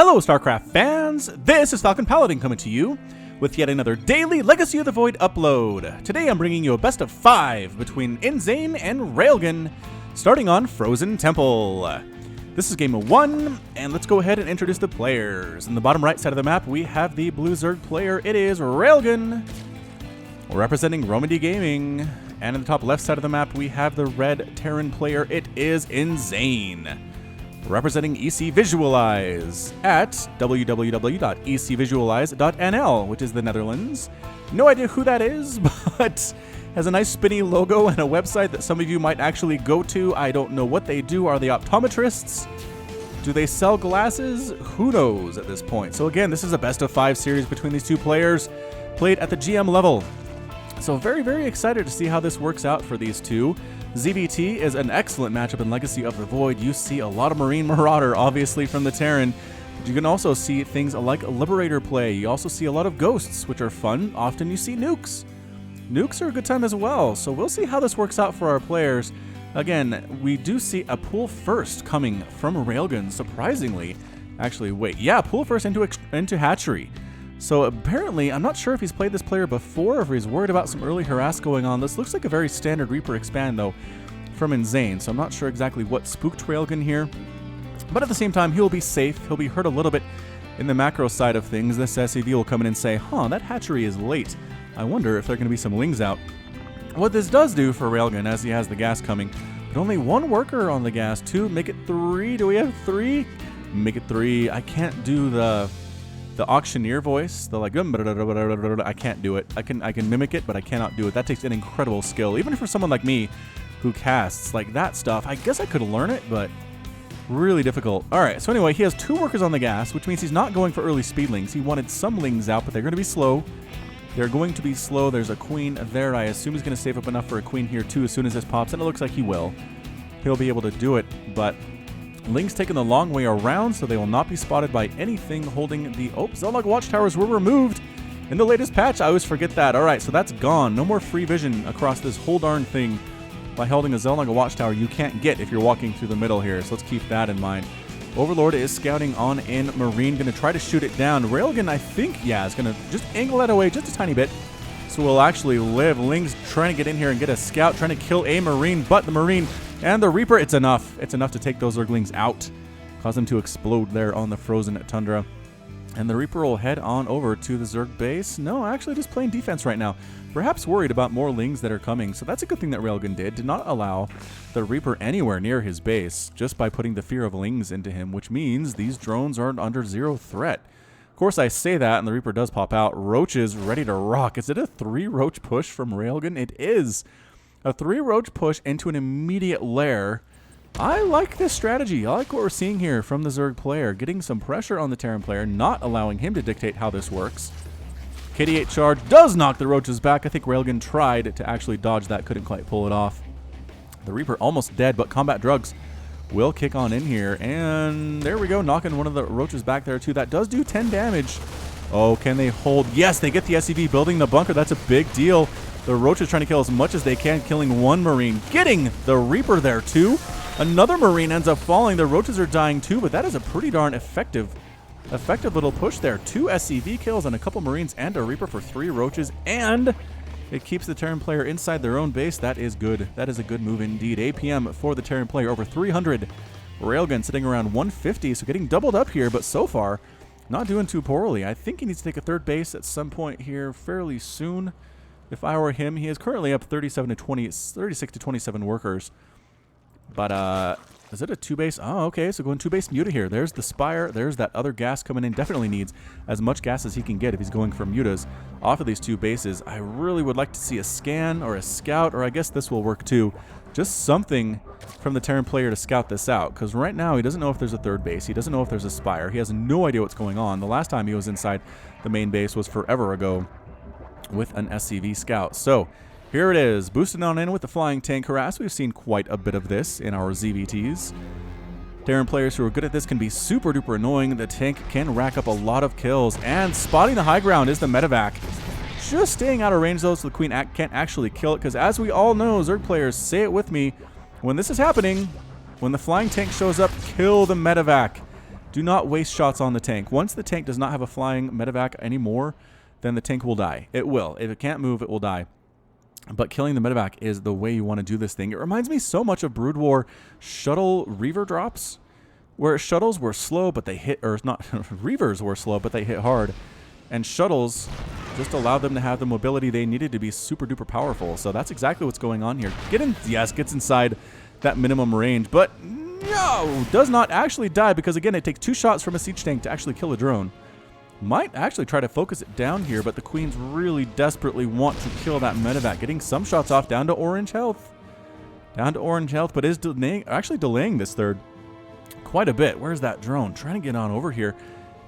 Hello StarCraft fans, this is Falcon Paladin coming to you with yet another daily Legacy of the Void upload. Today I'm bringing you a best of 5 between InZaNe and Railgan, starting on Frozen Temple. This is game 1, and let's go ahead and introduce the players. In the bottom right side of the map, we have the blue Zerg player. It is Railgan, representing Romandy Gaming. And in the top left side of the map, we have the red Terran player. It is InZaNe, representing EC Visualize at www.ecvisualize.nl, which is the Netherlands. No idea who that is, but has a nice spinny logo and a website that some of you might actually go to. I don't know what they do. Are they optometrists? Do they sell glasses? Who knows at this point. So again, this is a best of 5 series between these two players, played at the GM level. So very, very excited to see how this works out for these two. ZVT is an excellent matchup in Legacy of the Void. You see a lot of Marine Marauder, obviously, from the Terran. But you can also see things like Liberator play. You also see a lot of Ghosts, which are fun. Often you see Nukes. Nukes are a good time as well. So we'll see how this works out for our players. Again, we do see a pull first coming from Railgan, surprisingly. Actually, wait. Yeah, pull first into Hatchery. So apparently, I'm not sure if he's played this player before or if he's worried about some early harass going on. This looks like a very standard Reaper expand, though, from InZaNe. So I'm not sure exactly what spooked Railgan here. But at the same time, he'll be safe. He'll be hurt a little bit in the macro side of things. This SCV will come in and say, huh, that hatchery is late. I wonder if there are going to be some lings out. What this does do for Railgan, as he has the gas coming, but only 1 worker on the gas. 2, make it 3. Do we have 3? Make it 3. I can't do the auctioneer voice, the like, I can't do it. I can mimic it, but I cannot do it. That takes an incredible skill. Even for someone like me who casts like that stuff, I guess I could learn it, but really difficult. All right, so anyway, he has 2 workers on the gas, which means he's not going for early speedlings. He wanted some lings out, but they're going to be slow. They're going to be slow. There's a queen there. I assume he's going to save up enough for a queen here too as soon as this pops, and it looks like he will. He'll be able to do it, but Ling's taken the long way around, so they will not be spotted by anything holding the... Oh, Zelnug watchtowers were removed in the latest patch. I always forget that. All right, so that's gone. No more free vision across this whole darn thing by holding a Zelnug watchtower you can't get if you're walking through the middle here, so let's keep that in mind. Overlord is scouting on in Marine, going to try to shoot it down. Railgan, I think, yeah, is going to just angle that away just a tiny bit, so we'll actually live. Ling's trying to get in here and get a scout, trying to kill a Marine, but the Marine... And the Reaper, it's enough. It's enough to take those Zerglings out. Cause them to explode there on the frozen tundra. And the Reaper will head on over to the Zerg base. No, actually just playing defense right now. Perhaps worried about more Lings that are coming. So that's a good thing that Railgan did not allow the Reaper anywhere near his base, just by putting the fear of Lings into him, which means these drones aren't under 0 threat. Of course, I say that, and the Reaper does pop out. Roaches ready to rock. Is it a 3 roach push from Railgan? It is. A 3 roach push into an immediate lair. I like this strategy. I like what we're seeing here from the Zerg player. Getting some pressure on the Terran player, not allowing him to dictate how this works. KD8 charge does knock the roaches back. I think Railgan tried to actually dodge that. Couldn't quite pull it off. The Reaper almost dead, but combat drugs will kick on in here. And there we go, knocking one of the roaches back there too. That does do 10 damage. Oh, can they hold? Yes, they get the SCV building the bunker. That's a big deal. The Roach is trying to kill as much as they can, killing 1 Marine. Getting the Reaper there, too. Another Marine ends up falling. The Roaches are dying, too, but that is a pretty darn effective little push there. 2 SCV kills and a couple Marines and a Reaper for 3 Roaches, and it keeps the Terran player inside their own base. That is good. That is a good move indeed. APM for the Terran player, over 300. Railgun sitting around 150, so getting doubled up here, but so far, not doing too poorly. I think he needs to take a 3rd base at some point here fairly soon. If I were him, he is currently up 36 to 27 workers. But, is it a 2-base? Oh, okay, so going 2-base Muta here. There's the Spire. There's that other gas coming in. Definitely needs as much gas as he can get if he's going for Mutas off of these 2 bases. I really would like to see a scan or a scout, or I guess this will work too. Just something from the Terran player to scout this out, because right now he doesn't know if there's a 3rd base. He doesn't know if there's a Spire. He has no idea what's going on. The last time he was inside the main base was forever ago with an SCV scout. So here it is, boosting on in with the flying tank harass. We've seen quite a bit of this in our ZVTs. Terran players who are good at this can be super duper annoying. The tank can rack up a lot of kills, and spotting the high ground is the medevac. Just staying out of range though, so the queen can't actually kill it, because as we all know, Zerg players, say it with me, when this is happening, when the flying tank shows up, kill the medevac. Do not waste shots on the tank. Once the tank does not have a flying medevac anymore, then the tank will die. It will. If it can't move, it will die. But killing the medevac is the way you want to do this thing. It reminds me so much of Brood War shuttle reaver drops, where shuttles were slow, but they hit, or not, reavers were slow, but they hit hard. And shuttles just allowed them to have the mobility they needed to be super duper powerful. So that's exactly what's going on here. Yes, gets inside that minimum range, but no, does not actually die because, again, it takes 2 shots from a siege tank to actually kill a drone. Might actually try to focus it down here, but the Queens really desperately want to kill that medevac. Getting some shots off down to orange health. Down to orange health, but is actually delaying this third quite a bit. Where's that drone? Trying to get on over here.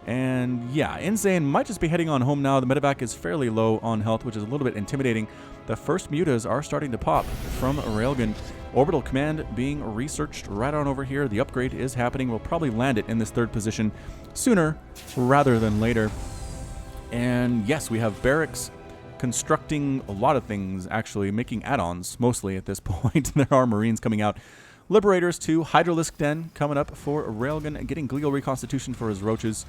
And yeah, InZaNe might just be heading on home now. The medevac is fairly low on health, which is a little bit intimidating. The first mutas are starting to pop from Railgan. Orbital command being researched right on over here. The upgrade is happening. We'll probably land it in this third position sooner rather than later. And yes, we have barracks constructing a lot of things, actually making add-ons mostly at this point. There are Marines coming out. Liberators too. Hydralisk Den coming up for Railgan and getting glial reconstitution for his roaches.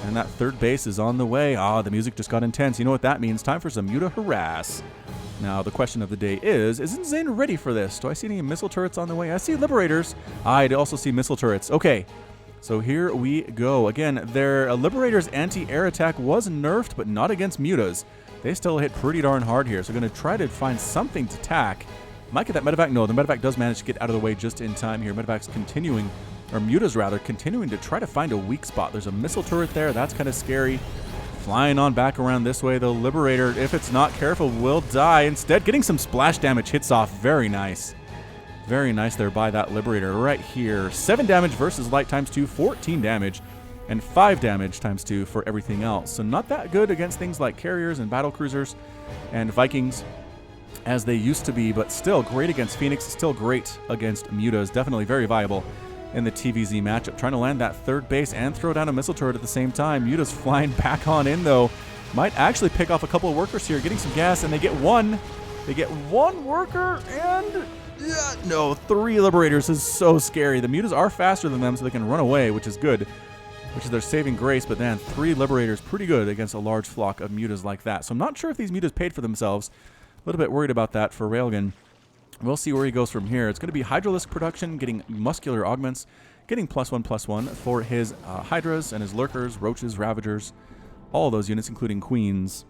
And that third base is on the way. Ah, the music just got intense. You know what that means. Time for some muta harass. Now, the question of the day is InZaNe ready for this? Do I see any missile turrets on the way? I see Liberators. I also see missile turrets. Okay, so here we go. Again, their Liberator's anti-air attack was nerfed, but not against mutas. They still hit pretty darn hard here, so going to try to find something to tack. Might get that medevac. No, the medevac does manage to get out of the way just in time here. Medevac's continuing, or mutas rather, continuing to try to find a weak spot. There's a missile turret there. That's kind of scary. Flying on back around this way. The Liberator, if it's not careful, will die. Instead, getting some splash damage hits off. Very nice. Very nice there by that Liberator right here. 7 damage versus light times 2, 14 damage, and 5 damage times 2 for everything else. So not that good against things like carriers and battle cruisers and Vikings as they used to be, but still great against Phoenix, still great against mutas. Definitely very viable in the TVZ matchup. Trying to land that third base and throw down a missile turret at the same time. Mutas flying back on in, though. Might actually pick off a couple of workers here, getting some gas, and they get one. They get one worker, and no, 3 Liberators is so scary. The mutas are faster than them, so they can run away, which is good, which is their saving grace, but then 3 Liberators, pretty good against a large flock of mutas like that. So I'm not sure if these mutas paid for themselves. A little bit worried about that for Railgan. We'll see where he goes from here. It's going to be Hydralisk production, getting muscular augments, getting +1/+1 for his Hydras and his Lurkers, Roaches, Ravagers, all those units, including Queens.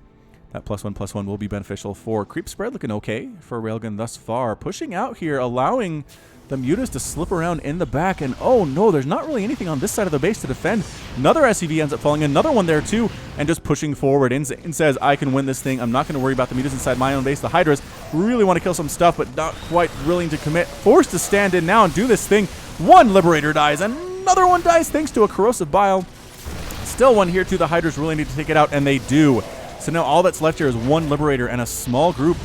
That +1/+1 will be beneficial for creep spread, looking okay for Railgun thus far. Pushing out here, allowing the mutas to slip around in the back, and oh no, there's not really anything on this side of the base to defend. Another SCV ends up falling, another one there too, and just pushing forward. InZaNe says, I can win this thing. I'm not going to worry about the mutas inside my own base. The Hydras really want to kill some stuff, but not quite willing to commit. Forced to stand in now and do this thing. One Liberator dies, another one dies thanks to a corrosive bile. Still one here too. The Hydras really need to take it out, and they do. So now all that's left here is 1 Liberator and a small group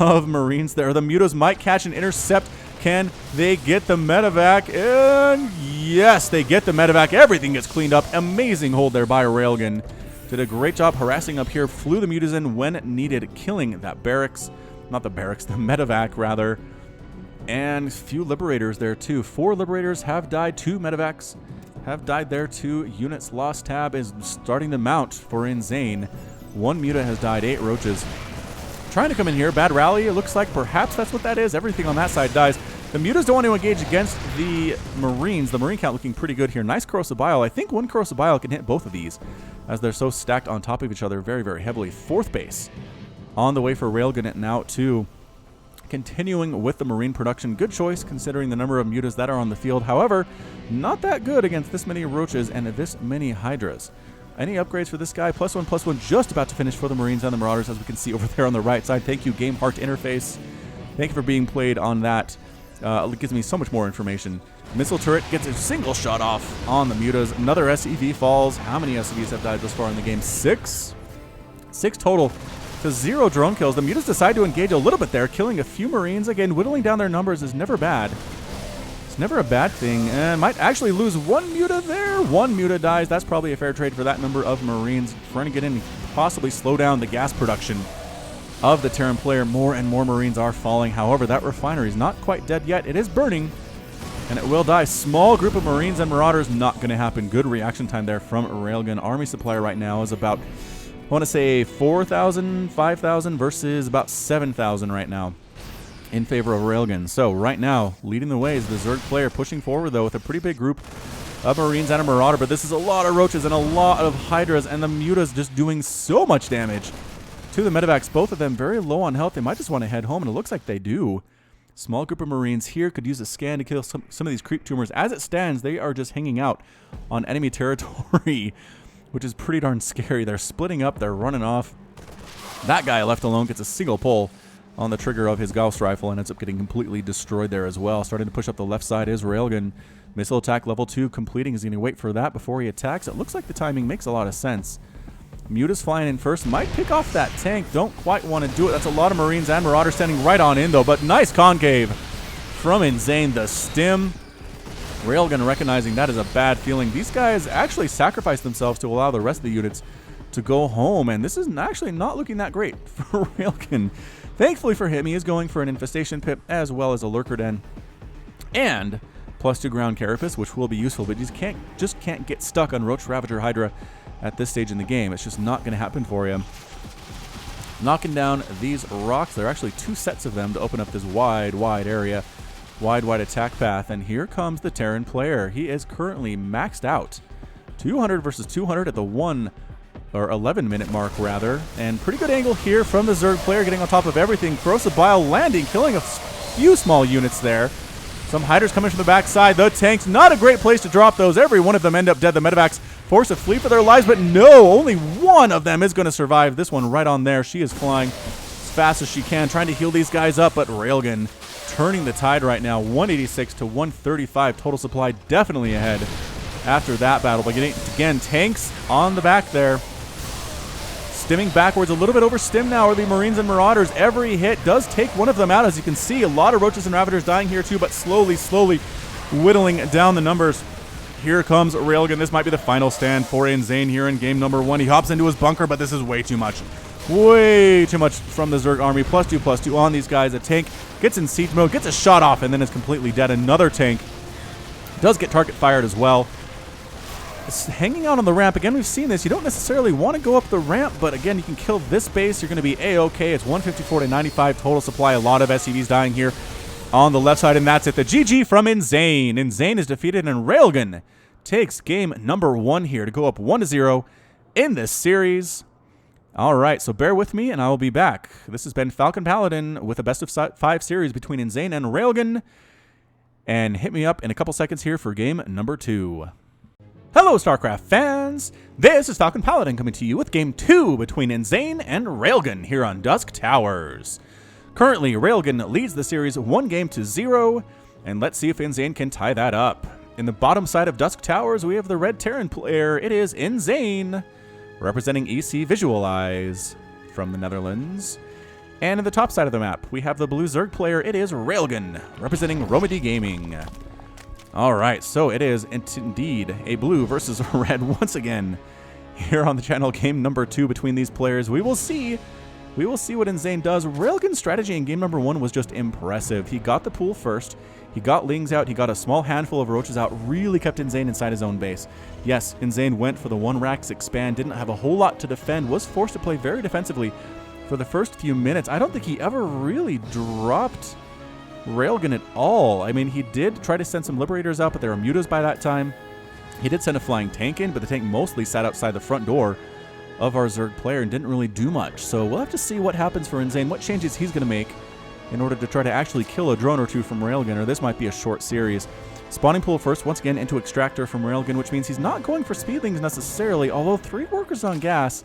of Marines there. The mutas might catch an intercept. Can they get the medevac? And yes, they get the medevac. Everything gets cleaned up. Amazing hold there by Railgan. Did a great job harassing up here. Flew the mutas in when needed, killing that barracks. Not the barracks, the medevac rather. And few Liberators there too. 4 Liberators have died. 2 medevacs have died there too. Units lost tab is starting to mount for InZaNe. 1 muta has died. 8 roaches. Trying to come in here. Bad rally. It looks like perhaps that's what that is. Everything on that side dies. The mutas don't want to engage against the Marines. The Marine count looking pretty good here. Nice corrosive bile. I think 1 corrosive bile can hit both of these as they're so stacked on top of each other very, very heavily. 4th base on the way for Railgun at now too. Continuing with the Marine production. Good choice considering the number of mutas that are on the field. However, not that good against this many roaches and this many Hydras. Any upgrades for this guy? +1/+1 just about to finish for the Marines and the Marauders, as we can see over there on the right side. Thank you, Game Heart Interface. Thank you for being played on that. It gives me so much more information. Missile turret gets a single shot off on the mutas. Another SCV falls. How many SCVs have died thus far in the game? 6? 6 total to 0 drone kills. The mutas decide to engage a little bit there, killing a few Marines. Again, whittling down their numbers is never bad. It's never a bad thing, and might actually lose 1 muta there. 1 muta dies. That's probably a fair trade for that number of Marines. Trying to get in and possibly slow down the gas production of the Terran player. More and more Marines are falling. However, that refinery is not quite dead yet. It is burning. And it will die. Small group of Marines and Marauders, not going to happen. Good reaction time there from Railgun. Army supply right now is about, I want to say 4,000, 5,000 versus about 7,000 right now in favor of Railgun. So right now, leading the way is the Zerg player, pushing forward though with a pretty big group of Marines and a Marauder. But this is a lot of Roaches and a lot of Hydras, and the Mutas just doing so much damage to the Medivacs. Both of them very low on health. They might just want to head home, and it looks like they do. Small group of Marines here could use a scan to kill some of these creep tumors. As it stands, they are just hanging out on enemy territory, which is pretty darn scary. They're splitting up. They're running off. That guy left alone gets a single pull on the trigger of his Gauss rifle and ends up getting completely destroyed there as well. Starting to push up the left side is Railgun. Missile attack level 2 completing. Is he going to wait for that before he attacks? It looks like the timing makes a lot of sense. Muta's flying in first. Might pick off that tank. Don't quite want to do it. That's a lot of Marines and Marauders standing right on in, though. But nice concave from InZaNe. The stim. Railgun recognizing that is a bad feeling. These guys actually sacrificed themselves to allow the rest of the units to go home. And this is actually not looking that great for Railgun. Thankfully for him, he is going for an Infestation Pip as well as a Lurker Den. And +2 ground Carapace, which will be useful. But you just can't get stuck on Roach, Ravager, Hydra at this stage in the game. It's just not going to happen for you. Knocking down these rocks. There are actually 2 sets of them to open up this wide area. Wide attack path. And here comes the Terran player. He is currently maxed out. 200 versus 200 at the 11 minute mark, rather. And pretty good angle here from the Zerg player, getting on top of everything. Corrosive Bile landing, killing a few small units there. Some Hydras coming from the backside. The tanks, not a great place to drop those. Every one of them end up dead. The Medivacs forced to flee for their lives, but no, only one of them is going to survive. This one right on there. She is flying as fast as she can, trying to heal these guys up, but Railgun turning the tide right now. 186 to 135 total supply, definitely ahead after that battle. But again, tanks on the back there. Stimming backwards, a little bit over stim now are the Marines and Marauders. Every hit does take one of them out, as you can see. A lot of Roaches and Ravagers dying here too, but slowly whittling down the numbers. Here comes Railgun. This might be the final stand for InZaNe here in game number 1. He hops into his bunker, but this is way too much. Way too much from the Zerg army. +2/+2 on these guys. A tank gets in siege mode, gets a shot off, and then is completely dead. Another tank does get target fired as well. It's hanging out on the ramp. Again, we've seen this. You don't necessarily want to go up the ramp, but again, you can kill this base. You're going to be A-okay. It's 154 to 95 total supply. A lot of SCVs dying here on the left side, and that's it. The GG from InZaNe. InZaNe is defeated, and Railgun takes game number 1 here to go up 1-0 in this series. All right, so bear with me, and I will be back. This has been Falcon Paladin with a best of 5 series between InZaNe and Railgun, and hit me up in a couple seconds here for game number 2. Hello, StarCraft fans! This is Falcon Paladin coming to you with Game 2 between InZaNe and Railgun here on Dusk Towers. Currently, Railgun leads the series 1-0, and let's see if InZaNe can tie that up. In the bottom side of Dusk Towers, we have the red Terran player. It is InZaNe, representing EC Visualize from the Netherlands. And in the top side of the map, we have the blue Zerg player. It is Railgun, representing Romedy Gaming. Alright, so it is indeed a blue versus a red once again here on the channel. Game number 2 between these players. We will see what InZaNe does. Railgun's strategy in game number 1 was just impressive. He got the pool first. He got Lings out. He got a small handful of Roaches out. Really kept InZaNe inside his own base. Yes, InZaNe went for the 1 Rax expand. Didn't have a whole lot to defend. Was forced to play very defensively for the first few minutes. I don't think he ever really dropped Railgun at all. I mean, he did try to send some Liberators out, but there were Mutas by that time. He did send a flying tank in, but the tank mostly sat outside the front door of our Zerg player and didn't really do much. So we'll have to see what happens for InZaNe, what changes he's going to make in order to try to actually kill a drone or 2 from Railgun, or this might be a short series. Spawning pool first, once again, into Extractor from Railgun, which means he's not going for Speedlings necessarily, although 3 workers on gas.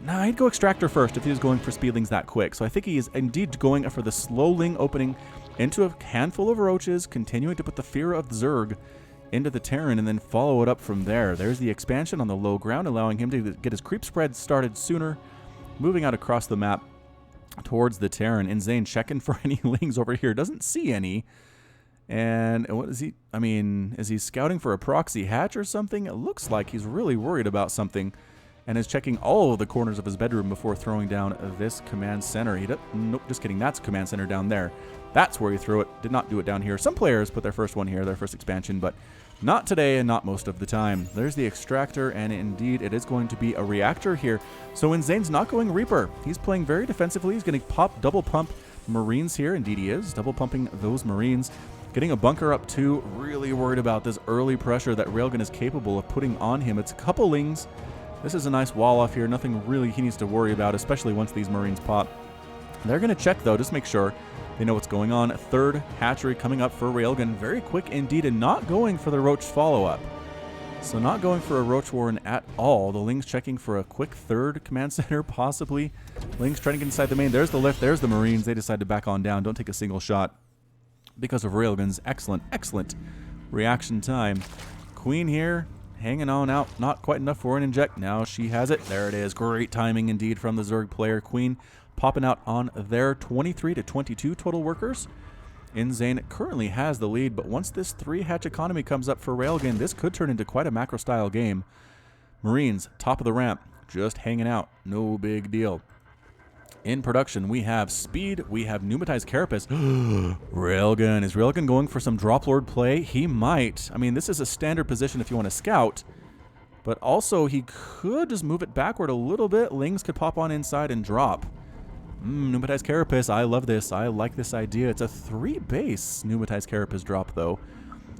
Nah, I'd go Extractor first if he was going for Speedlings that quick. So I think he is indeed going for the slow Ling opening into a handful of Roaches, continuing to put the fear of Zerg into the Terran, and then follow it up from there. There's the expansion on the low ground, allowing him to get his creep spread started sooner, moving out across the map towards the Terran. InZaNe checking for any Lings over here. Doesn't see any. And what is he? I mean, is he scouting for a proxy hatch or something? It looks like he's really worried about something and is checking all of the corners of his bedroom before throwing down this command center. Nope, just kidding. That's command center down there. That's where he threw it. Did not do it down here. Some players put their first one here, their first expansion, but not today and not most of the time. There's the extractor, and indeed it is going to be a reactor here. So InZane's not going Reaper. He's playing very defensively. He's going to pop double pump Marines here. Indeed he is. Double pumping those Marines. Getting a bunker up too. Really worried about this early pressure that Railgan is capable of putting on him. It's a couple lings. This is a nice wall off here. Nothing really he needs to worry about, especially once these Marines pop. They're going to check, though, just make sure they know what's going on. Third hatchery coming up for Railgan. Very quick indeed, and not going for the Roach follow-up. So not going for a Roach Warren at all. The Lings checking for a quick third command center, possibly. Lings trying to get inside the main. There's the lift. There's the Marines. They decide to back on down. Don't take a single shot because of Railgan's excellent reaction time. Queen here, hanging on out. Not quite enough for an inject. Now she has it. There it is. Great timing indeed from the Zerg player. Queen popping out on their 23 to 22 total workers. InZaNe currently has the lead, but once this 3-hatch economy comes up for Railgan, this could turn into quite a macro-style game. Marines, top of the ramp, just hanging out. No big deal. In production, we have speed, we have pneumatized carapace. Railgan. Is Railgan going for some drop lord play? He might. I mean, this is a standard position if you want to scout, but also he could just move it backward a little bit. Lings could pop on inside and drop. Pneumatized carapace. I love this. I like this idea. It's a 3-base pneumatized carapace drop, though.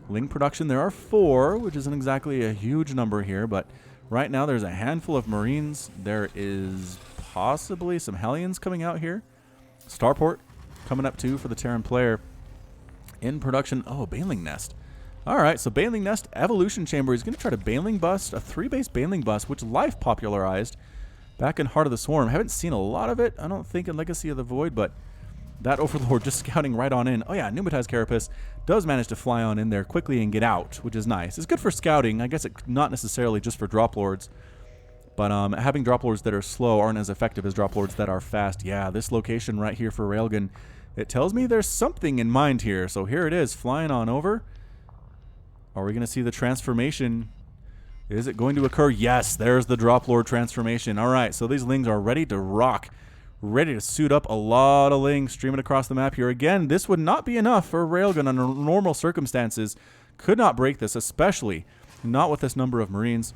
Ling production, there are 4, which isn't exactly a huge number here, but right now there's a handful of Marines. There is possibly some Hellions coming out here. Starport coming up too for the Terran player. In production, oh, Baneling Nest. All right, so Baneling Nest, Evolution Chamber. He's going to try to Baneling Bust, a 3-base Baneling Bust, which Life popularized back in Heart of the Swarm. Haven't seen a lot of it, I don't think, in Legacy of the Void, but that Overlord just scouting right on in. Oh yeah, Pneumatized Carapace does manage to fly on in there quickly and get out, which is nice. It's good for scouting. I guess it's not necessarily just for drop lords, but having drop lords that are slow aren't as effective as drop lords that are fast. Yeah, this location right here for Railgan, it tells me there's something in mind here. So here it is, flying on over. Are we going to see the transformation? Is it going to occur? Yes, there's the drop lord transformation. All right, so these Lings are ready to rock. Ready to suit up. A lot of Lings streaming across the map here. Again, this would not be enough for Railgun under normal circumstances. Could not break this, especially not with this number of Marines.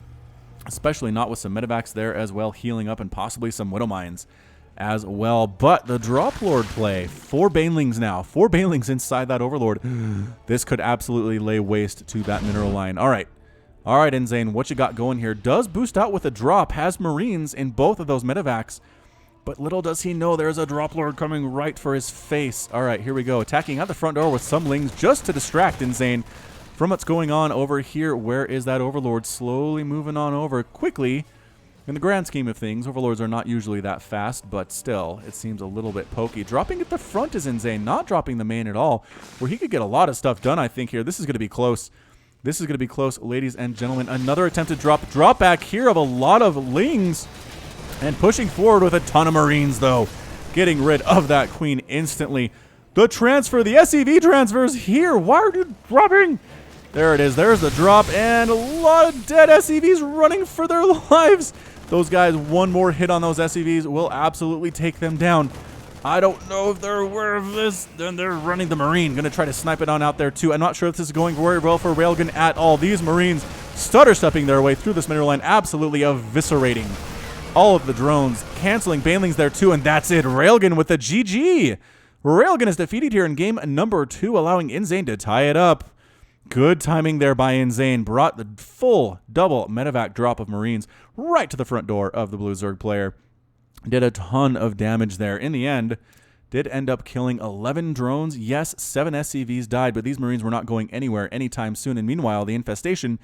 Especially not with some medevacs there as well, healing up, and possibly some Widow Mines as well. But the drop lord play. 4 Banelings now. 4 Banelings inside that Overlord. This could absolutely lay waste to that mineral line. All right. All right, InZaNe, what you got going here? Does boost out with a drop. Has Marines in both of those medevacs. But little does he know there's a drop lord coming right for his face. All right, here we go. Attacking at the front door with some Lings just to distract InZaNe from what's going on over here. Where is that Overlord? Slowly moving on over quickly. In the grand scheme of things, Overlords are not usually that fast, but still, it seems a little bit pokey. Dropping at the front is InZaNe, not dropping the main at all, where he could get a lot of stuff done, I think, here. This is going to be close. This is going to be close, ladies and gentlemen. Another attempted drop back here of a lot of Lings. And pushing forward with a ton of Marines, though. Getting rid of that Queen instantly. The transfer, the SCV transfers here. Why are you dropping? There it is. There's the drop. And a lot of dead SCVs running for their lives. Those guys, one more hit on those SCVs will absolutely take them down. I don't know if they're aware of this. Then they're running the Marine. Going to try to snipe it on out there, too. I'm not sure if this is going very well for Railgun at all. These Marines stutter-stepping their way through this mineral line, absolutely eviscerating all of the drones, canceling Banelings there too, and that's it. Railgun with a GG. Railgun is defeated here in game number 2, allowing InZaNe to tie it up. Good timing there by InZaNe. Brought the full double medevac drop of Marines right to the front door of the Blue Zerg player. Did a ton of damage there. In the end, did end up killing 11 drones. Yes, 7 SCVs died, but these Marines were not going anywhere anytime soon. And meanwhile, the infestation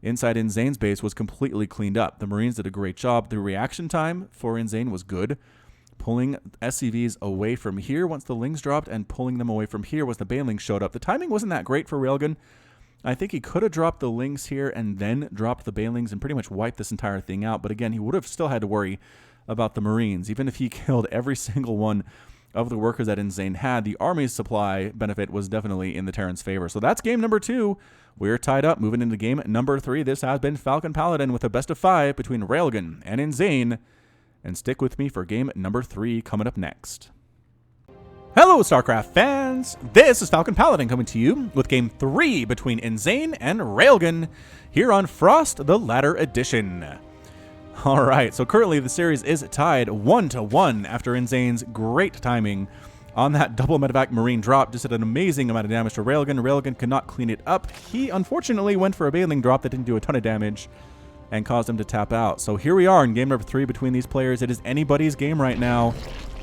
inside InZaNe's base was completely cleaned up. The Marines did a great job. The reaction time for InZaNe was good. Pulling SCVs away from here once the Lings dropped, and pulling them away from here once the Banelings showed up. The timing wasn't that great for Railgun. I think he could have dropped the Lings here and then dropped the Banelings and pretty much wiped this entire thing out. But again, he would have still had to worry about the Marines. Even if he killed every single one of the workers that InZaNe had, the army's supply benefit was definitely in the Terran's favor. So that's game number 2. We're tied up, moving into game number 3. This has been Falcon Paladin with a best of 5 between Railgan and InZaNe. And stick with me for game number 3 coming up next. Hello, StarCraft fans! This is Falcon Paladin coming to you with game 3 between InZaNe and Railgan here on Frost the Ladder Edition. Alright, so currently the series is tied 1-1 after InZaNe's great timing on that double medevac marine drop. Just did an amazing amount of damage to Railgan. Railgan could not clean it up. He unfortunately went for a bailing drop that didn't do a ton of damage and caused him to tap out. So here we are in game number 3 between these players. It is anybody's game right now.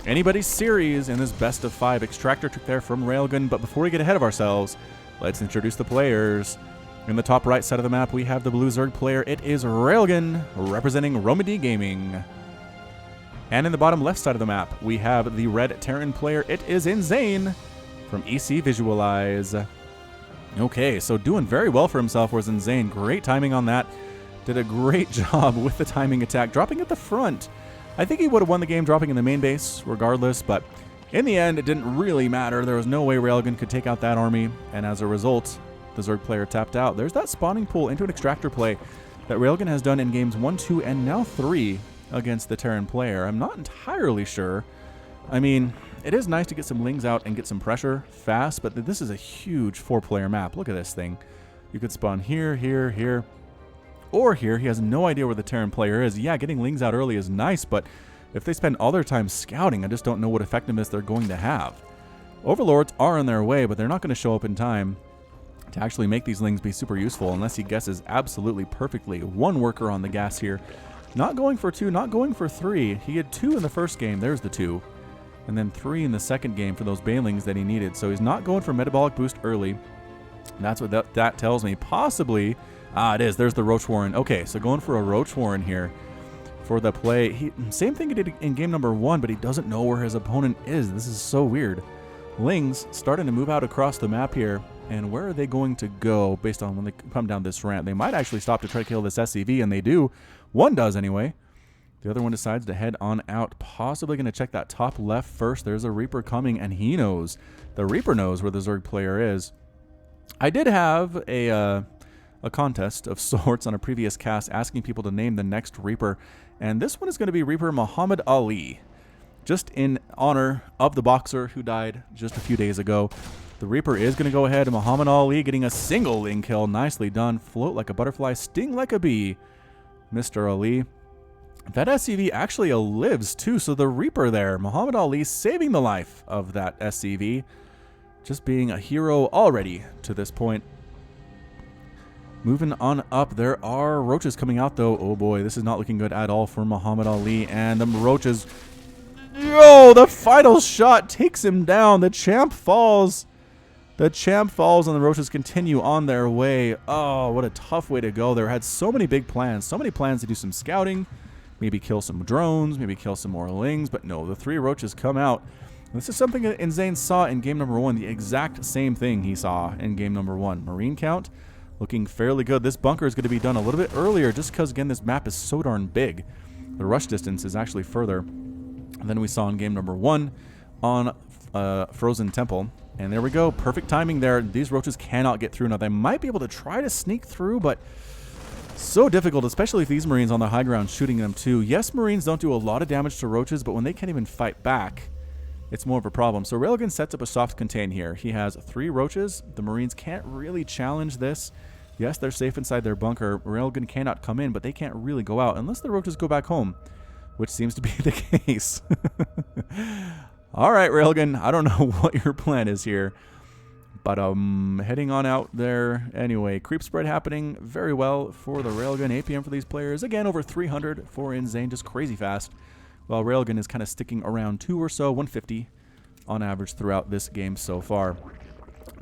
Anybody's series in this best of 5 extractor trick there from Railgan. But before we get ahead of ourselves, let's introduce the players. In the top right side of the map, we have the blue Zerg player. It is Railgan, representing Romedy Gaming. And in the bottom left side of the map, we have the red Terran player. It is InZaNe from EC Visualize. Okay, so doing very well for himself was InZaNe. Great timing on that. Did a great job with the timing attack, dropping at the front. I think he would have won the game dropping in the main base regardless, but in the end, it didn't really matter. There was no way Railgan could take out that army, and as a result, the Zerg player tapped out. There's that spawning pool into an extractor play that Railgan has done in games 1, 2, and now 3 against the Terran player. I'm not entirely sure. I mean, it is nice to get some lings out and get some pressure fast, but this is a huge 4-player map. Look at this thing. You could spawn here, here, here, or here. He has no idea where the Terran player is. Yeah, getting lings out early is nice, but if they spend all their time scouting, I just don't know what effectiveness they're going to have. Overlords are in their way, but they're not going to show up in time to actually make these lings be super useful unless he guesses absolutely perfectly. 1 worker on the gas here. Not going for 2, not going for 3. He had 2 in the first game. There's the 2. And then 3 in the second game for those bailings that he needed. So he's not going for metabolic boost early. That's what that tells me. Possibly... it is. There's the Roach Warren. Okay, so going for a Roach Warren here for the play. Same thing he did in game number 1, but he doesn't know where his opponent is. This is so weird. Lings starting to move out across the map here. And where are they going to go based on when they come down this ramp? They might actually stop to try to kill this SCV, and they do. One does anyway. The other one decides to head on out. Possibly going to check that top left first. There's a Reaper coming, and he knows. The Reaper knows where the Zerg player is. I did have a contest of sorts on a previous cast asking people to name the next Reaper, and this one is going to be Reaper Muhammad Ali, just in honor of the boxer who died just a few days ago. The Reaper is going to go ahead, and Muhammad Ali getting a single ling kill. Nicely done. Float like a butterfly, sting like a bee, Mr. Ali. That SCV actually lives too, so the Reaper there, Muhammad Ali saving the life of that SCV, just being a hero already to this point. Moving on up, there are roaches coming out though. Oh boy, this is not looking good at all for Muhammad Ali, and the roaches... Yo, the final shot takes him down. The champ falls. The champ falls, and the roaches continue on their way. Oh, what a tough way to go. They had so many big plans. So many plans to do some scouting, maybe kill some drones, maybe kill some more lings, but no, the 3 roaches come out. This is something that InZaNe saw in game number 1, the exact same thing he saw in game number 1. Marine count looking fairly good. This bunker is going to be done a little bit earlier just because, again, this map is so darn big. The rush distance is actually further than we saw in game number 1 on Frozen Temple. And there we go. Perfect timing there. These roaches cannot get through. Now, they might be able to try to sneak through, but so difficult, especially if these Marines on the high ground shooting them too. Yes, Marines don't do a lot of damage to roaches, but when they can't even fight back, it's more of a problem. So Railgan sets up a soft contain here. He has 3 roaches. The Marines can't really challenge this. Yes, they're safe inside their bunker. Railgan cannot come in, but they can't really go out unless the roaches go back home, which seems to be the case. All right, Railgan, I don't know what your plan is here, but heading on out there anyway. Creep spread happening very well for the Railgun. APM for these players, again, over 300 for InZaNe, just crazy fast, while Railgun is kind of sticking around 2 or so, 150 on average throughout this game so far.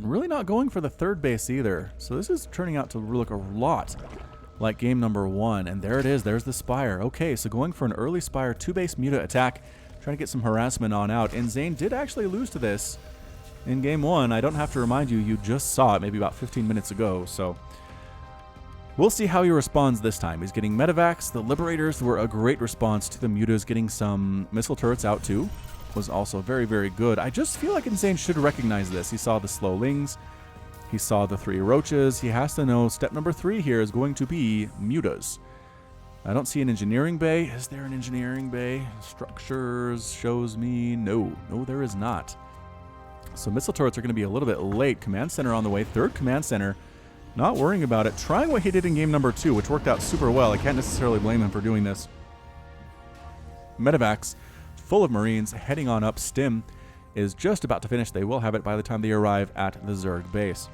Really not going for the 3rd base either, so this is turning out to look a lot like game number 1, and there it is. There's the Spire. Okay, so going for an early Spire 2-base Muta attack, trying to get some harassment on out. InZaNe did actually lose to this in game 1. I don't have to remind you, you just saw it maybe about 15 minutes ago, so we'll see how he responds this time. He's getting medevacs. The Liberators were a great response to the Mutas. Getting some missile turrets out too was also very, very good. I just feel like InZaNe should recognize this. He saw the slow lings. He saw the 3 roaches. He has to know step number 3 here is going to be mutas. I don't see an engineering bay. Is there an engineering bay? Structures shows me no. No, there is not. So missile turrets are going to be a little bit late. Command center on the way. 3rd command center. Not worrying about it. Trying what he did in game number 2, which worked out super well. I can't necessarily blame him for doing this. Medevacs full of Marines heading on up. Stim is just about to finish. They will have it by the time they arrive at the Zerg base.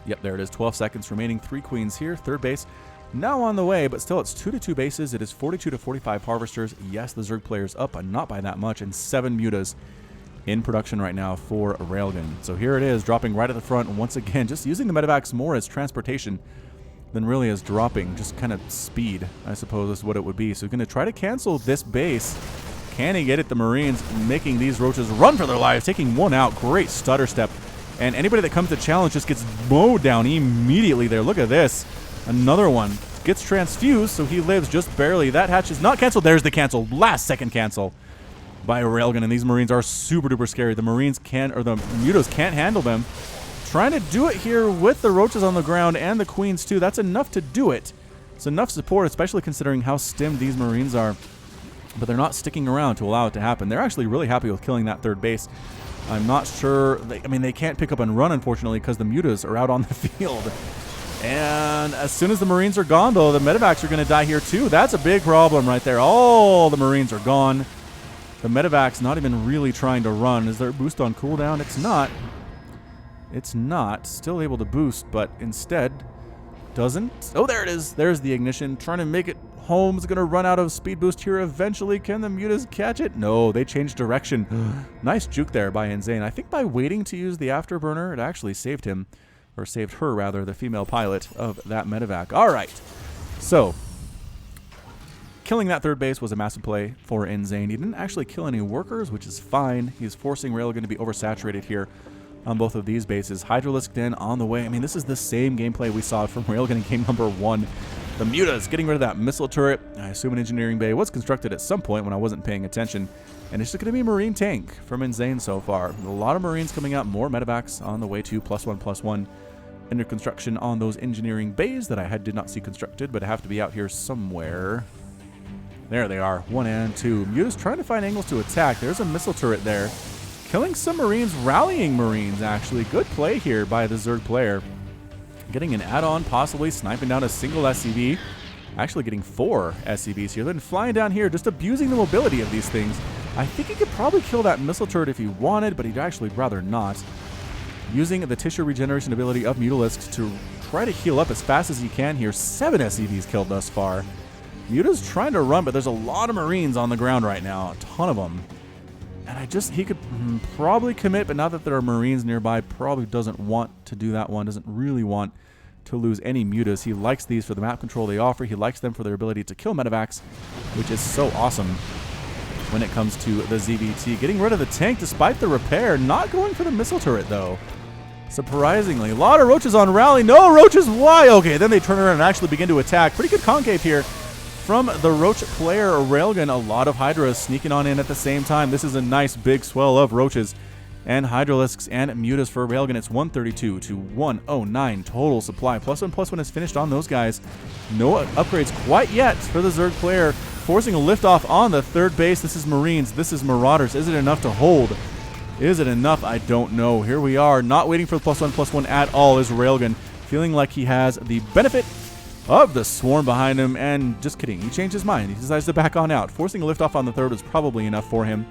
Yep, there it is. 12 seconds remaining. 3 queens here. 3rd base now on the way, but still it's 2-2 bases. It is 42 to 45 harvesters. Yes, the Zerg player's up, but not by that much, and 7 mutas in production right now for Railgan. So here it is, dropping right at the front once again, just using the medevacs more as transportation than really as dropping, just kind of speed, I suppose is what it would be. So going to try to cancel this base. Can he get it? The Marines making these roaches run for their lives, taking one out. Great stutter step. And anybody that comes to challenge just gets mowed down immediately there. Look at this. Another one gets transfused, so he lives just barely. That hatch is not canceled. There's the cancel. Last second cancel by Railgan, and these Marines are super duper scary. The Marines can't, or the mutas can't handle them. Trying to do it here with the roaches on the ground and the queens too. That's enough to do it. It's enough support, especially considering how stimmed these Marines are. But they're not sticking around to allow it to happen. They're actually really happy with killing that 3rd base. I'm not sure. I mean, they can't pick up and run, unfortunately, because the mutas are out on the field. And as soon as the Marines are gone, though, the medevacs are going to die here too. That's a big problem right there. All the Marines are gone. The medevac's not even really trying to run. Is there a boost on cooldown? It's not. It's not. Still able to boost, but instead doesn't. Oh, there it is. There's the ignition. Trying to make it home. Is going to run out of speed boost here eventually. Can the mutas catch it? No, they changed direction. Nice juke there by InZaNe. I think by waiting to use the afterburner, it actually saved him. Or saved her, rather, the female pilot of that medevac. All right. So killing that 3rd base was a massive play for InZaNe. He didn't actually kill any workers, which is fine. He's forcing Railgun to be oversaturated here on both of these bases. Hydralisk Den on the way. I mean, this is the same gameplay we saw from Railgun in game number 1. The mutas getting rid of that missile turret. I assume an engineering bay was constructed at some point when I wasn't paying attention. And it's just going to be a Marine tank from InZaNe so far. A lot of Marines coming out, more medevacs on the way to +1/+1. Under construction on those engineering bays that I did not see constructed, but have to be out here somewhere. There they are, 1 and 2. Mutas trying to find angles to attack. There's a missile turret there. Killing some Marines, rallying Marines, actually. Good play here by the Zerg player. Getting an add-on, possibly sniping down a single SCV. Actually getting 4 SCVs here. Then flying down here, just abusing the mobility of these things. I think he could probably kill that missile turret if he wanted, but he'd actually rather not. Using the tissue regeneration ability of Mutalisks to try to heal up as fast as he can here. 7 SCVs killed thus far. Muta's trying to run, but there's a lot of Marines on the ground right now. A ton of them. And he could probably commit, but now that there are Marines nearby, probably doesn't want to do that one. Doesn't really want to lose any mutas. He likes these for the map control they offer. He likes them for their ability to kill medevacs, which is so awesome when it comes to the ZVT. Getting rid of the tank despite the repair. Not going for the missile turret, though. Surprisingly. A lot of roaches on rally. No roaches. Why? Okay, then they turn around and actually begin to attack. Pretty good concave here from the roach player, Railgun. A lot of Hydras sneaking on in at the same time. This is a nice big swell of roaches and Hydralisks and mutas for Railgun. It's 132 to 109 total supply. +1/+1 is finished on those guys. No upgrades quite yet for the Zerg player. Forcing a liftoff on the 3rd base. This is Marines. This is Marauders. Is it enough to hold? Is it enough? I don't know. Here we are. Not waiting for the +1/+1 at all is Railgun. Feeling like he has the benefit of the swarm behind him. And just kidding. He changed his mind. He decides to back on out. Forcing a liftoff on the 3rd is probably enough for him.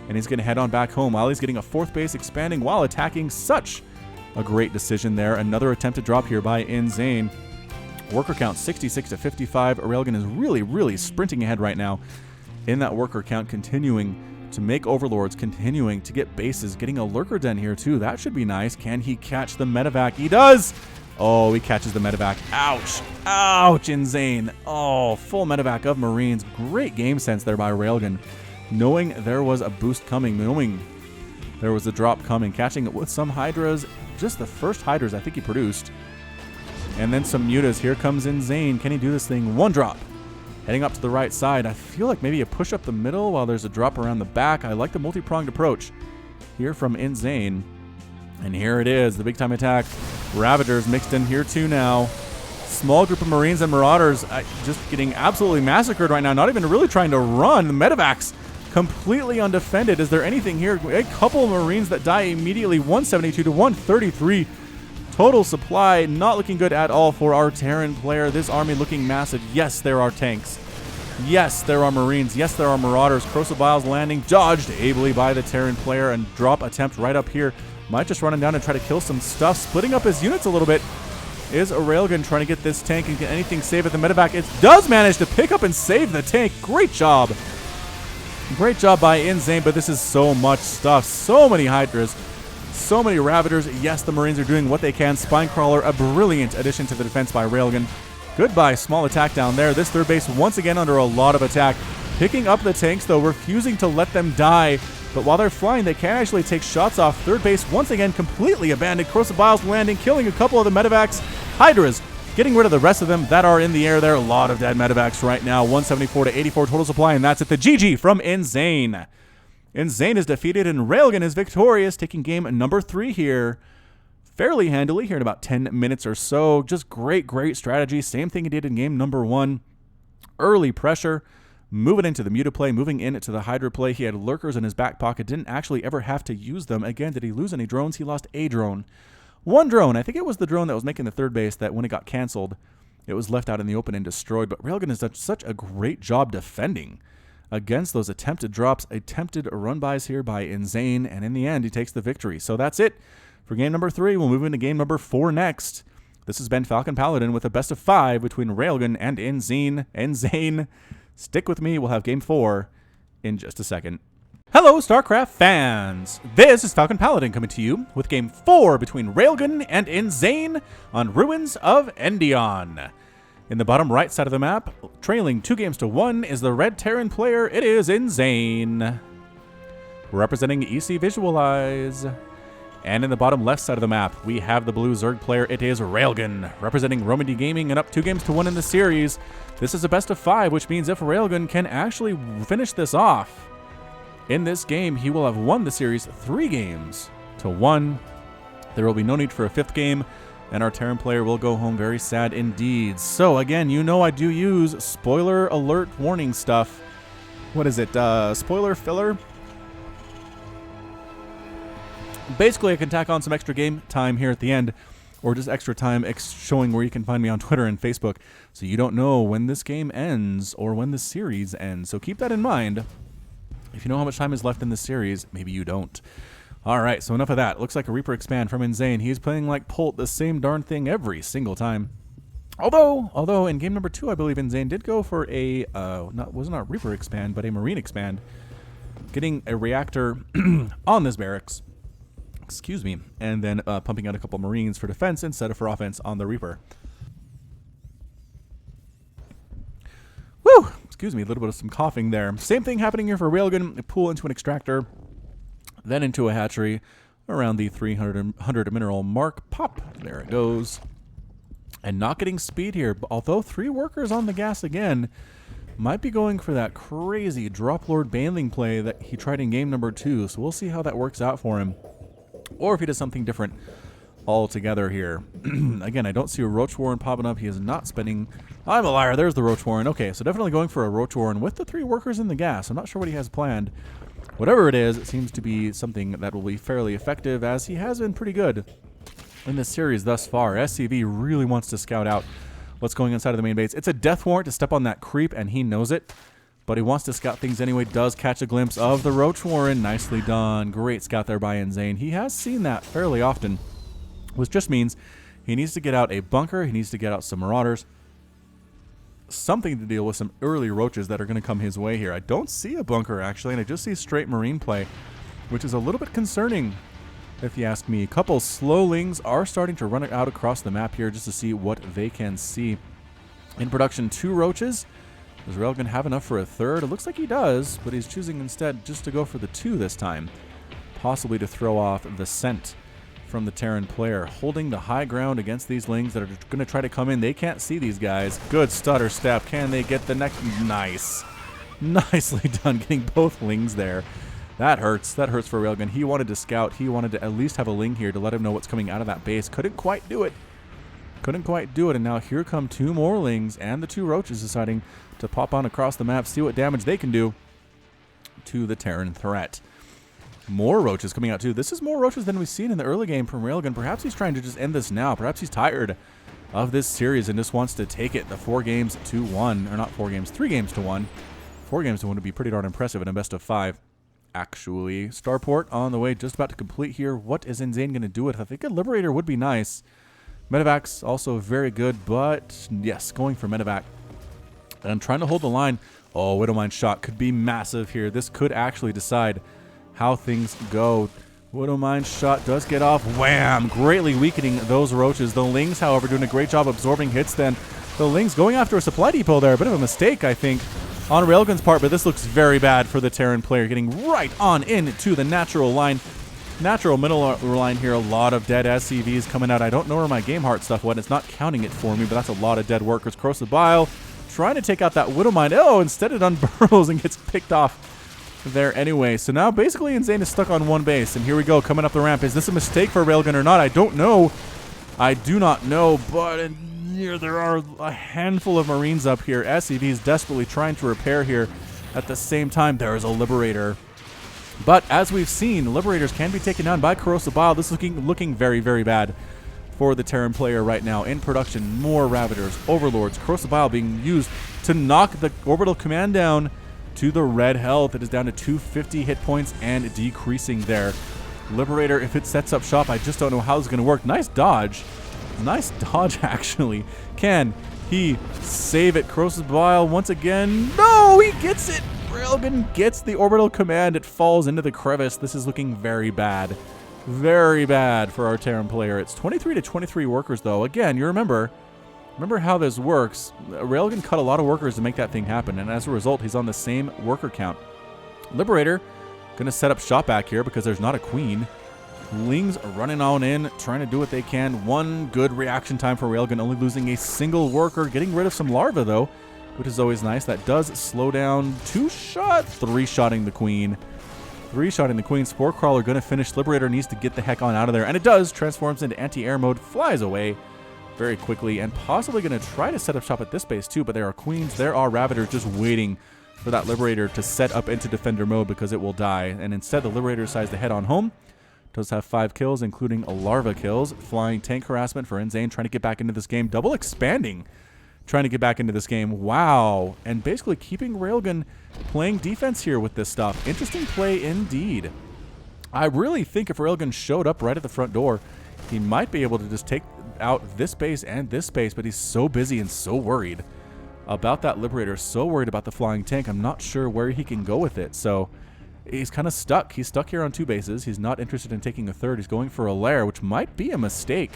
And he's going to head on back home while he's getting a 4th base expanding while attacking. Such a great decision there. Another attempted drop here by InZaNe. Worker count 66 to 55. Railgun is really sprinting ahead right now in that worker count, continuing to make overlords, continuing to get bases, getting a lurker den here too. That should be nice. Can he catch the medevac? He does! Oh, he catches the medevac. Ouch! Ouch, InZaNe. Oh, full medevac of Marines. Great game sense there by Railgun. Knowing there was a boost coming, knowing there was a drop coming, catching it with some Hydras. Just the first Hydras I think he produced. And then some mutas. Here comes InZaNe. Can he do this thing? 1 drop. Heading up to the right side. I feel like maybe a push up the middle while there's a drop around the back. I like the multi-pronged approach here from InZaNe. And here it is, the big time attack Ravagers mixed in here too now. Small group of Marines and Marauders just getting absolutely massacred right now. Not even really trying to run. The Medivacs completely undefended. Is there anything here? A couple of Marines that die immediately. 172 to 133. Total supply not looking good at all for our Terran player. This army looking massive. Yes, there are tanks. Yes, there are Marines. Yes, there are Marauders. Corrosive Biles landing, dodged ably by the Terran player, and drop attempt right up here. Might just run him down and try to kill some stuff. Splitting up his units a little bit is a Railgun trying to get this tank and get anything saved at the medevac. It does manage to pick up and save the tank. Great job. Great job by InZaNe, but this is so much stuff. So many Hydras. So many Ravagers. Yes, the Marines are doing what they can. Spinecrawler, a brilliant addition to the defense by Railgun. Goodbye, small attack down there. This third base once again under a lot of attack. Picking up the tanks, though, refusing to let them die. But while they're flying, they can actually take shots off. Third base once again completely abandoned. Corrosive Biles landing, killing a couple of the medevacs. Hydras getting rid of the rest of them that are in the air there. A lot of dead medevacs right now. 174 to 84 total supply, and that's it. The GG from InZaNe. InZaNe is defeated, and Railgan is victorious, taking game number 3 here. Fairly handily here in about 10 minutes or so. Just great, great strategy. Same thing he did in game number 1. Early pressure. Moving into the mutaplay, moving into the Hydra play. He had lurkers in his back pocket. Didn't actually ever have to use them. Again, did he lose any drones? He lost a drone. One drone. I think it was the drone that was making the third base that when it got canceled, it was left out in the open and destroyed. But Railgun has done such a great job defending against those attempted drops, attempted run-bys here by InZaNe. And in the end, he takes the victory. So that's it for game number 3. We'll move into game number 4 next. This has been Falcon Paladin with a best of 5 between Railgun and InZaNe. Stick with me. We'll have game 4 in just a second. Hello, StarCraft fans. This is Falcon Paladin coming to you with game 4 between Railgun and InZaNe on Ruins of Endion. In the bottom right side of the map, trailing 2 games to 1, is the red Terran player. It is InZaNe. Representing EC Visualize. And in the bottom left side of the map, we have the blue Zerg player. It is Railgun, representing Romandy Gaming, and up 2 games to 1 in the series. This is a best of 5, which means if Railgun can actually finish this off in this game, he will have won the series 3 games to 1. There will be no need for a 5th game, and our Terran player will go home very sad indeed. So again, you know I do use spoiler alert warning stuff. What is it? Spoiler filler? Basically, I can tack on some extra game time here at the end, or just extra time showing where you can find me on Twitter and Facebook, so you don't know when this game ends or when the series ends. So keep that in mind. If you know how much time is left in this series, maybe you don't. All right, so enough of that. Looks like a Reaper Expand from InZaNe. He's playing like Pult, the same darn thing every single time. Although in game number 2, I believe InZaNe did go for a wasn't a Reaper Expand, but a Marine Expand, getting a reactor on this barracks. Excuse me, and then pumping out a couple Marines for defense instead of for offense on the Reaper. Woo! Excuse me, a little bit of some coughing there. Same thing happening here for Railgun. Pull into an extractor, then into a hatchery around the 300 mineral mark. Pop! There it goes. And not getting speed here, although 3 workers on the gas again. Might be going for that crazy Drop Lord Banding play that he tried in game number 2, so we'll see how that works out for him. Or if he does something different altogether here. Again, I don't see a Roach Warren popping up. He is not spending... I'm a liar. There's the Roach Warren. Okay, so definitely going for a Roach Warren with the 3 workers in the gas. I'm not sure what he has planned. Whatever it is, it seems to be something that will be fairly effective, as he has been pretty good in this series thus far. SCV really wants to scout out what's going inside of the main base. It's a death warrant to step on that creep, and he knows it. But he wants to scout things anyway. Does catch a glimpse of the Roach Warren. Nicely done. Great scout there by InZaNe. He has seen that fairly often, which just means he needs to get out a bunker. He needs to get out some Marauders. Something to deal with some early Roaches that are going to come his way here. I don't see a bunker, actually, and I just see straight Marine play, which is a little bit concerning, if you ask me. A couple Slowlings are starting to run out across the map here just to see what they can see. In production, 2 Roaches. Does Railgun have enough for a 3rd? It looks like he does, but he's choosing instead just to go for the 2 this time. Possibly to throw off the scent from the Terran player. Holding the high ground against these Lings that are going to try to come in. They can't see these guys. Good stutter step. Can they get the next? Nice. Nicely done getting both Lings there. That hurts. That hurts for Railgun. He wanted to scout. He wanted to at least have a Ling here to let him know what's coming out of that base. Couldn't quite do it. Couldn't quite do it. And now here come 2 more Lings and the 2 Roaches deciding to pop on across the map, see what damage they can do to the Terran threat. More Roaches coming out too. This is more Roaches than we've seen in the early game from Railgun. Perhaps he's trying to just end this now. Perhaps he's tired of this series and just wants to take it the 4 games to 1. Or not 4 games, 3 games to 1. 4 games to 1 would be pretty darn impressive in a best of 5. Actually, Starport on the way, just about to complete here. What is InZaNe going to do with it? I think a Liberator would be nice. Medevac's also very good, but yes, going for Medevac. And trying to hold the line. Oh, Widowmine shot could be massive here. This could actually decide how things go. Widowmine shot does get off. Wham! Greatly weakening those Roaches. The Lings, however, doing a great job absorbing hits then. The Lings going after a supply depot there. A bit of a mistake, I think, on Railgun's part, but this looks very bad for the Terran player. Getting right on into the natural line. Natural middle line here. A lot of dead SCVs coming out. I don't know where my Game Heart stuff went. It's not counting it for me, but that's a lot of dead workers. Corrosive Bile trying to take out that Widowmine. Oh, instead it unburrows and gets picked off there anyway. So now basically InZaNe is stuck on 1 base. And here we go, coming up the ramp. Is this a mistake for Railgun or not? I don't know. I do not know, but here there are a handful of Marines up here. SCVs desperately trying to repair here. At the same time, there is a Liberator. But as we've seen, Liberators can be taken down by Corrosive Bile. This is looking very, very bad for the Terran player right now. In production, more Ravagers, Overlords, Corrosive Bile being used to knock the orbital command down to the red health. It is down to 250 hit points and decreasing there. Liberator, if it sets up shop, I just don't know how this is going to work. Nice dodge. Nice dodge, actually. Can he save it? Corrosive Bile once again. No, he gets it. Railgun gets the orbital command. It falls into the crevice. This is looking very bad. Very bad for our Terran player. It's 23 to 23 workers, though. Again, you remember how this works. Railgun cut a lot of workers to make that thing happen, and as a result, he's on the same worker count. Liberator going to set up shop back here because there's not a queen. Lings running on in, trying to do what they can. 1 good reaction time for Railgun, only losing a single worker. Getting rid of some larvae, though, which is always nice. That does slow down 2-shot, 3-shotting the queen. 3-shotting the queen. Spore Crawler going to finish. Liberator needs to get the heck on out of there, and it does. Transforms into anti-air mode, flies away very quickly, and possibly going to try to set up shop at this base too, but there are queens, there are Ravagers just waiting for that Liberator to set up into defender mode because it will die, and instead the Liberator decides to head on home. Does have 5 kills, including larva kills. Flying tank harassment for InZaNe, trying to get back into this game. Double expanding, trying to get back into this game. Wow. And basically keeping Railgun playing defense here with this stuff. Interesting play indeed. I really think if Railgun showed up right at the front door, he might be able to just take out this base and this base, but he's so busy and so worried about that Liberator, so worried about the flying tank. I'm not sure where he can go with it. So he's kind of stuck. He's stuck here on 2 bases. He's not interested in taking a 3rd. He's going for a lair, which might be a mistake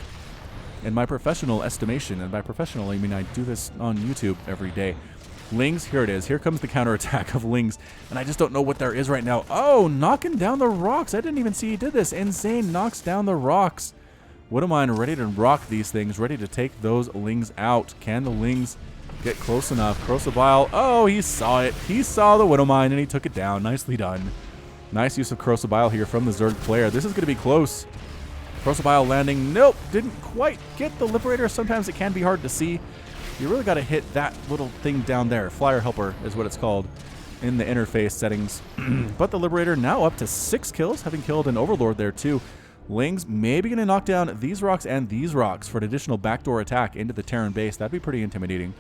in my professional estimation. And by professional, I mean I do this on YouTube every day. Lings, here it is. Here comes the counterattack of Lings. And I just don't know what there is right now. Oh, knocking down the rocks. I didn't even see he did this. InZaNe knocks down the rocks. Widowmine ready to rock these things, ready to take those Lings out. Can the Lings get close enough? Corrosive Bile, oh, he saw it. He saw the Widowmine and he took it down. Nicely done. Nice use of Corrosive Bile here from the Zerg player. This is going to be close. Corrosive Bile landing. Nope, didn't quite get the Liberator. Sometimes it can be hard to see. You really got to hit that little thing down there. Flyer Helper is what it's called in the interface settings. But the Liberator now up to 6 kills, having killed an Overlord there too. Lings maybe going to knock down these rocks and these rocks for an additional backdoor attack into the Terran base. That'd be pretty intimidating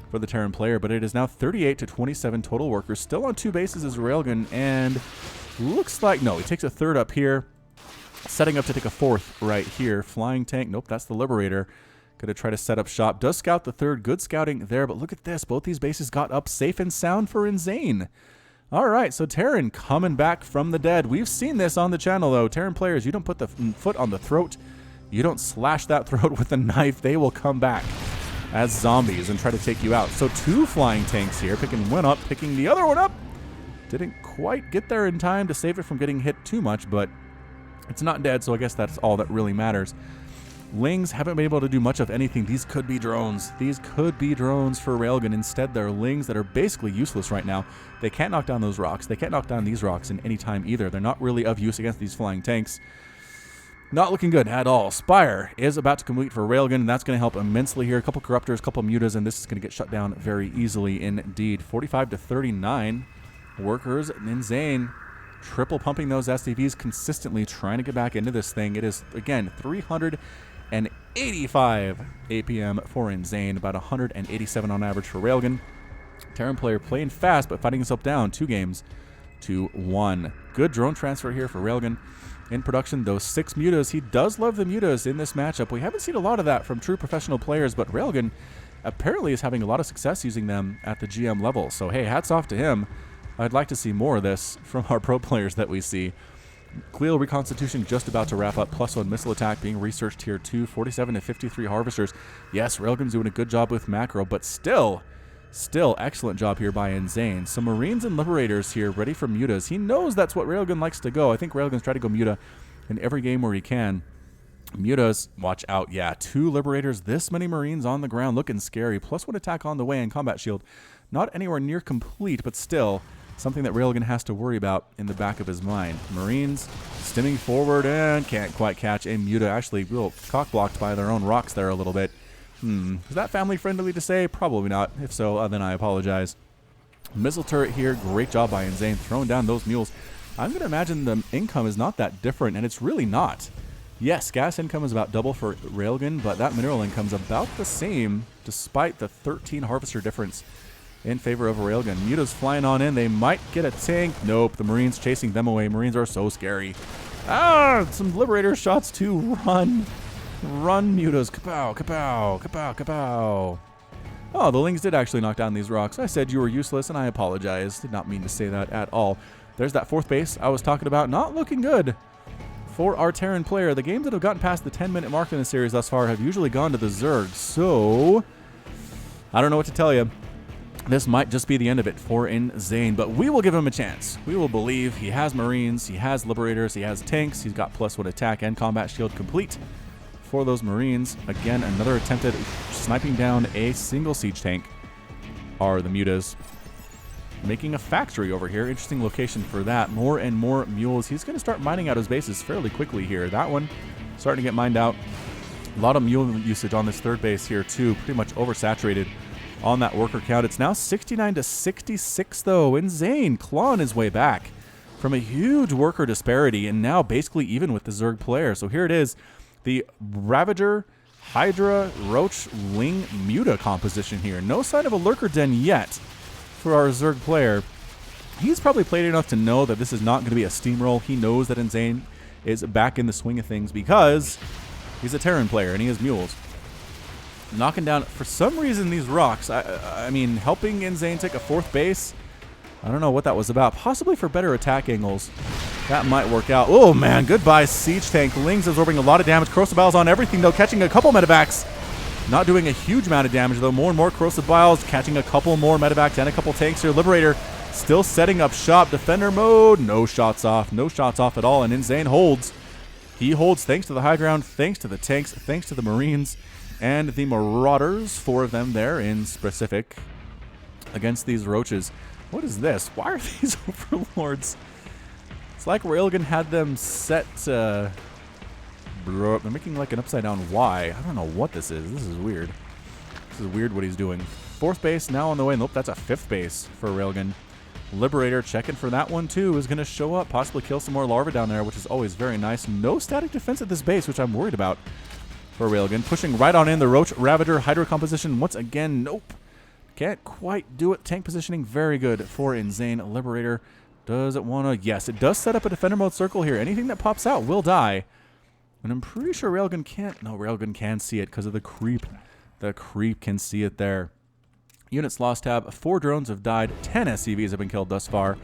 for the Terran player, but it is now 38 to 27 total workers. Still on 2 bases is Railgun, and looks like, no, he takes a 3rd up here, setting up to take a 4th right here. Flying tank, nope, that's the Liberator. Gonna try to set up shop. Does scout the 3rd, good scouting there, but look at this. Both these bases got up safe and sound for InZaNe. All right, so Terran coming back from the dead. We've seen this on the channel, though. Terran players, you don't put the foot on the throat. You don't slash that throat with a knife. They will come back as zombies and try to take you out. So 2 flying tanks here, picking one up, picking the other one up. Didn't quite get there in time to save it from getting hit too much, but it's not dead, so I guess that's all that really matters. Lings haven't been able to do much of anything. These could be drones. These could be drones for Railgun. Instead, they're Lings that are basically useless right now. They can't knock down those rocks. They can't knock down these rocks in any time either. They're not really of use against these flying tanks. Not looking good at all. Spire is about to complete for Railgun, and that's going to help immensely here. A couple Corruptors, a couple Mutas, and this is going to get shut down very easily indeed. 45 to 39. Workers, InZaNe triple pumping those SCVs consistently, trying to get back into this thing. It is, again, 385 APM for InZaNe, about 187 on average for Railgun. Terran player playing fast, but fighting himself down 2 games to 1. Good drone transfer here for Railgun. In production, those 6 Mutas. He does love the Mutas in this matchup. We haven't seen a lot of that from true professional players, but Railgun apparently is having a lot of success using them at the GM level. So, hey, hats off to him. I'd like to see more of this from our pro players that we see. Cleo Reconstitution just about to wrap up. +1 missile attack being researched here too. 47 to 53 harvesters. Yes, Railgun's doing a good job with macro, but still excellent job here by InZaNe. Some Marines and Liberators here ready for Mutas. He knows that's what Railgun likes to go. I think Railgun's trying to go Muta in every game where he can. Mutas, watch out. Yeah, 2 Liberators, this many Marines on the ground, looking scary. +1 attack on the way and combat shield. Not anywhere near complete, but still something that Railgun has to worry about in the back of his mind. Marines stimming forward and can't quite catch a Muta. Actually, real cock-blocked by their own rocks there a little bit. Is that family-friendly to say? Probably not. If so, then I apologize. Missile turret here. Great job by InZaNe throwing down those mules. I'm going to imagine the income is not that different, and it's really not. Yes, gas income is about double for Railgun, but that mineral income is about the same despite the 13 harvester difference in favor of Railgun. Mutas flying on in. They might get a tank. Nope, the Marines chasing them away. Marines are so scary. Some Liberator shots to run. Run, Mutas. Kapow, kapow, kapow, kapow. Oh, the Lings did actually knock down these rocks. I said you were useless, and I apologize. Did not mean to say that at all. There's that 4th base I was talking about. Not looking good for our Terran player. The games that have gotten past the 10-minute mark in the series thus far have usually gone to the Zerg. So, I don't know what to tell you. This might just be the end of it for InZaNe, but we will give him a chance. We will believe. He has Marines, he has Liberators, he has tanks. He's got +1 attack and combat shield complete for those Marines. Again, another attempt at sniping down a single siege tank are the Mutas. Making a factory over here. Interesting location for that. More and more mules. He's going to start mining out his bases fairly quickly here. That one starting to get mined out. A lot of mule usage on this 3rd base here too. Pretty much oversaturated on that worker count. It's now 69 to 66 though. InZaNe clawing his way back from a huge worker disparity and now basically even with the Zerg player. So here it is. The Ravager, Hydra, Roach, Ling, Muta composition here. No sign of a lurker den yet for our Zerg player. He's probably played enough to know that this is not going to be a steamroll. He knows that InZaNe is back in the swing of things because he's a Terran player and he has mules. Knocking down, for some reason, these rocks. I mean, helping InZaNe take a 4th base. I don't know what that was about. Possibly for better attack angles. That might work out. Oh, man. Goodbye, siege tank. Lings absorbing a lot of damage. Corrosive Biles on everything, though. Catching a couple medevacs. Not doing a huge amount of damage, though. More and more Corrosive Biles. Catching a couple more medevacs and a couple tanks here. Liberator still setting up shop. Defender mode. No shots off. No shots off at all. And InZaNe holds. He holds thanks to the high ground, thanks to the tanks, thanks to the Marines, and the Marauders. 4 of them there in specific against these Roaches. What is this? Why are these Overlords? It's like Railgun had them set. They're making like an upside down Y. I don't know what this is. This is weird. This is weird what he's doing. 4th base now on the way. Nope, that's a 5th base for Railgun. Liberator checking for that one too. Is going to show up, possibly kill some more larvae down there, which is always very nice. No static defense at this base, which I'm worried about for Railgun. Pushing right on in the Roach, Ravager, Hydra composition once again. Nope. Can't quite do it. Tank positioning very good for InZaNe. Liberator, does it want to? Yes, it does set up a defender mode circle here. Anything that pops out will die. And I'm pretty sure Railgun can't. No, Railgun can see it because of the creep. The creep can see it there. Units lost tab. 4 drones have died. 10 SCVs have been killed thus far.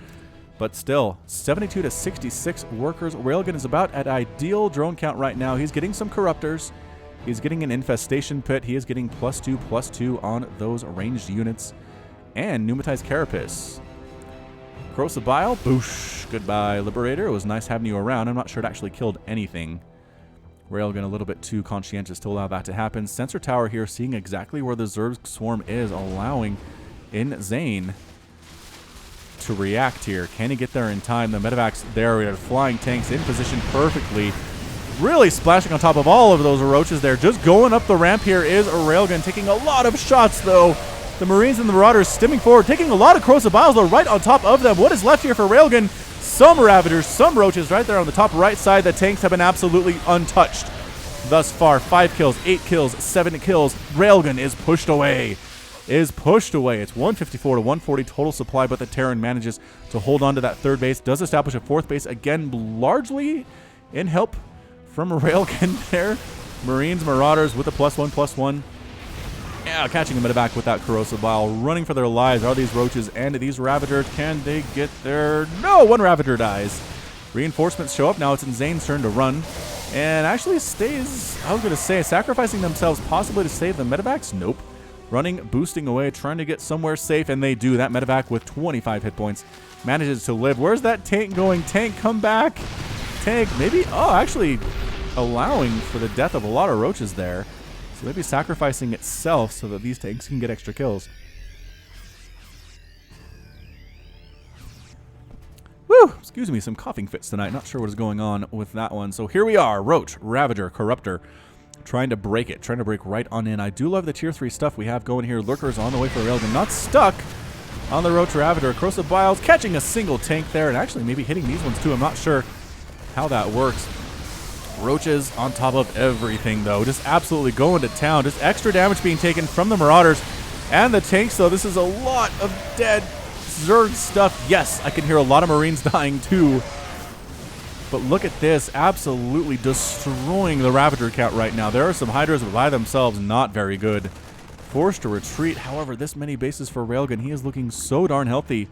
But still, 72 to 66 workers. Railgun is about at ideal drone count right now. He's getting some Corruptors. He's getting an infestation pit. He is getting +2/+2 on those ranged units. And pneumatized carapace. Corrosive Bile. Boosh. Goodbye, Liberator. It was nice having you around. I'm not sure it actually killed anything Railgun a little bit too conscientious to allow that to happen. Sensor tower here seeing exactly where the Zerg swarm is, allowing InZaNe to react here. Can he get there in time? The medevacs there. We have flying tanks in position perfectly. Really splashing on top of all of those roaches there. Just going up the ramp here is a Railgun, taking a lot of shots though. The Marines and the Marauders stimming forward, taking a lot of corrosive biles though right on top of them. What is left here for Railgun? Some Ravagers, some Roaches right there on the top right side. The tanks have been absolutely untouched thus far. 5 kills, 8 kills, 7 kills. Railgun is pushed away. It's 154 to 140 total supply, but the Terran manages to hold on to that third base. Does establish a fourth base, again, largely in help from Railgun there. Marines, Marauders with a +1/+1. Yeah, catching a medevac with that corrosive bile, running for their lives. Are these Roaches and these Ravagers? Can they get there? No, one Ravager dies. Reinforcements show up. Now it's InZane's turn to run. And actually stays, I was going to say, sacrificing themselves possibly to save the medevacs? Nope. Running, boosting away, trying to get somewhere safe, and they do. That medevac with 25 hit points manages to live. Where's that tank going? Tank, come back. Tank, maybe, oh, actually allowing for the death of a lot of Roaches there. So maybe sacrificing itself so that these tanks can get extra kills. Woo! Excuse me, some coughing fits tonight. Not sure what is going on with that one. So here we are. Roach, Ravager, Corruptor. Trying to break it. Trying to break right on in. I do love the tier 3 stuff we have going here. Lurkers on the way for Railgun. Not stuck on the Roach Ravager. Corrosive Biles catching a single tank there. And actually maybe hitting these ones too. I'm not sure how that works. Roaches on top of everything, though. Just absolutely going to town. Just extra damage being taken from the Marauders and the tanks, though. This is a lot of dead Zerg stuff. Yes, I can hear a lot of Marines dying, too. But look at this. Absolutely destroying the Ravager count right now. There are some Hydras by themselves not very good. Forced to retreat. However, this many bases for Railgun. He is looking so darn healthy.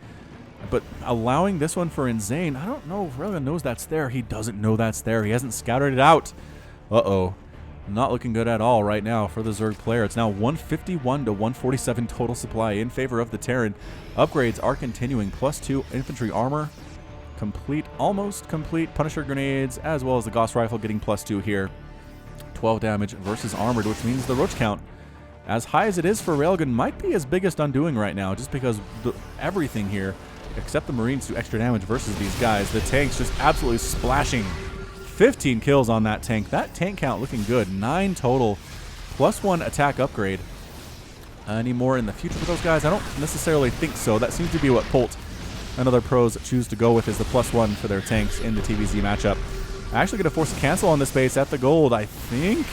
But allowing this one for InZaNe, I don't know if Railgun knows that's there. He doesn't know that's there. He hasn't scouted it out. Uh-oh. Not looking good at all right now for the Zerg player. It's now 151 to 147 total supply in favor of the Terran. Upgrades are continuing. +2 infantry armor. Complete, almost complete Punisher grenades, as well as the Gauss rifle getting +2 here. 12 damage versus armored, which means the Roach count, as high as it is for Railgun, might be his biggest undoing right now, just because everything here, except the Marines, do extra damage versus these guys. The tanks just absolutely splashing. 15 kills on that tank. That tank count looking good. 9 total. +1 attack upgrade. Any more in the future for those guys? I don't necessarily think so. That seems to be what Polt and other pros choose to go with, is the +1 for their tanks in the TVZ matchup. Actually going to force a cancel on this base at the gold, I think.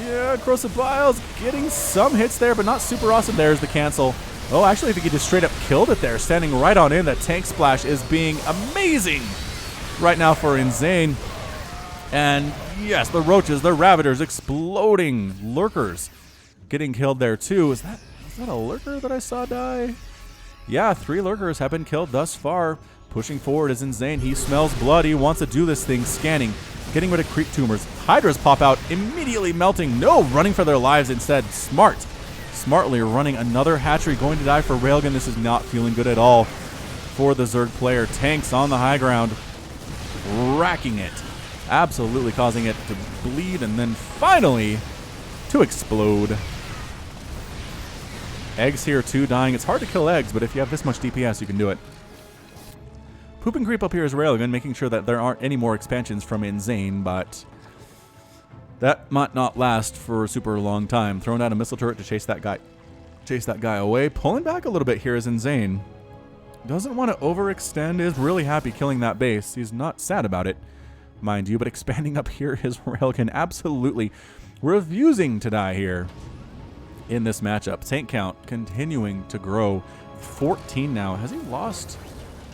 Yeah, Corrosive Biles getting some hits there, but not super awesome. There's the cancel. Oh, actually, I think he just straight up killed it there, standing right on in. That tank splash is being amazing right now for InZaNe. And yes, the Roaches, the Ravagers exploding. Lurkers getting killed there too. Is that a Lurker that I saw die? Yeah, 3 Lurkers have been killed thus far. Pushing forward is InZaNe. He smells blood. He wants to do this thing. Scanning, getting rid of creep tumors. Hydras pop out, immediately melting. No, running for their lives instead. Smartly running another hatchery, going to die for Railgun. This is not feeling good at all for the Zerg player. Tanks on the high ground, racking it, absolutely causing it to bleed, and then finally to explode. Eggs here too, dying. It's hard to kill eggs, but if you have this much DPS, you can do it. Poop and creep up here is Railgun, making sure that there aren't any more expansions from InZaNe, but that might not last for a super long time. Throwing out a missile turret to chase that guy away. Pulling back a little bit here is InZaNe. Doesn't want to overextend, is really happy killing that base. He's not sad about it, mind you, but expanding up here is Railgun, absolutely refusing to die here in this matchup. Tank count continuing to grow. 14 now. Has he lost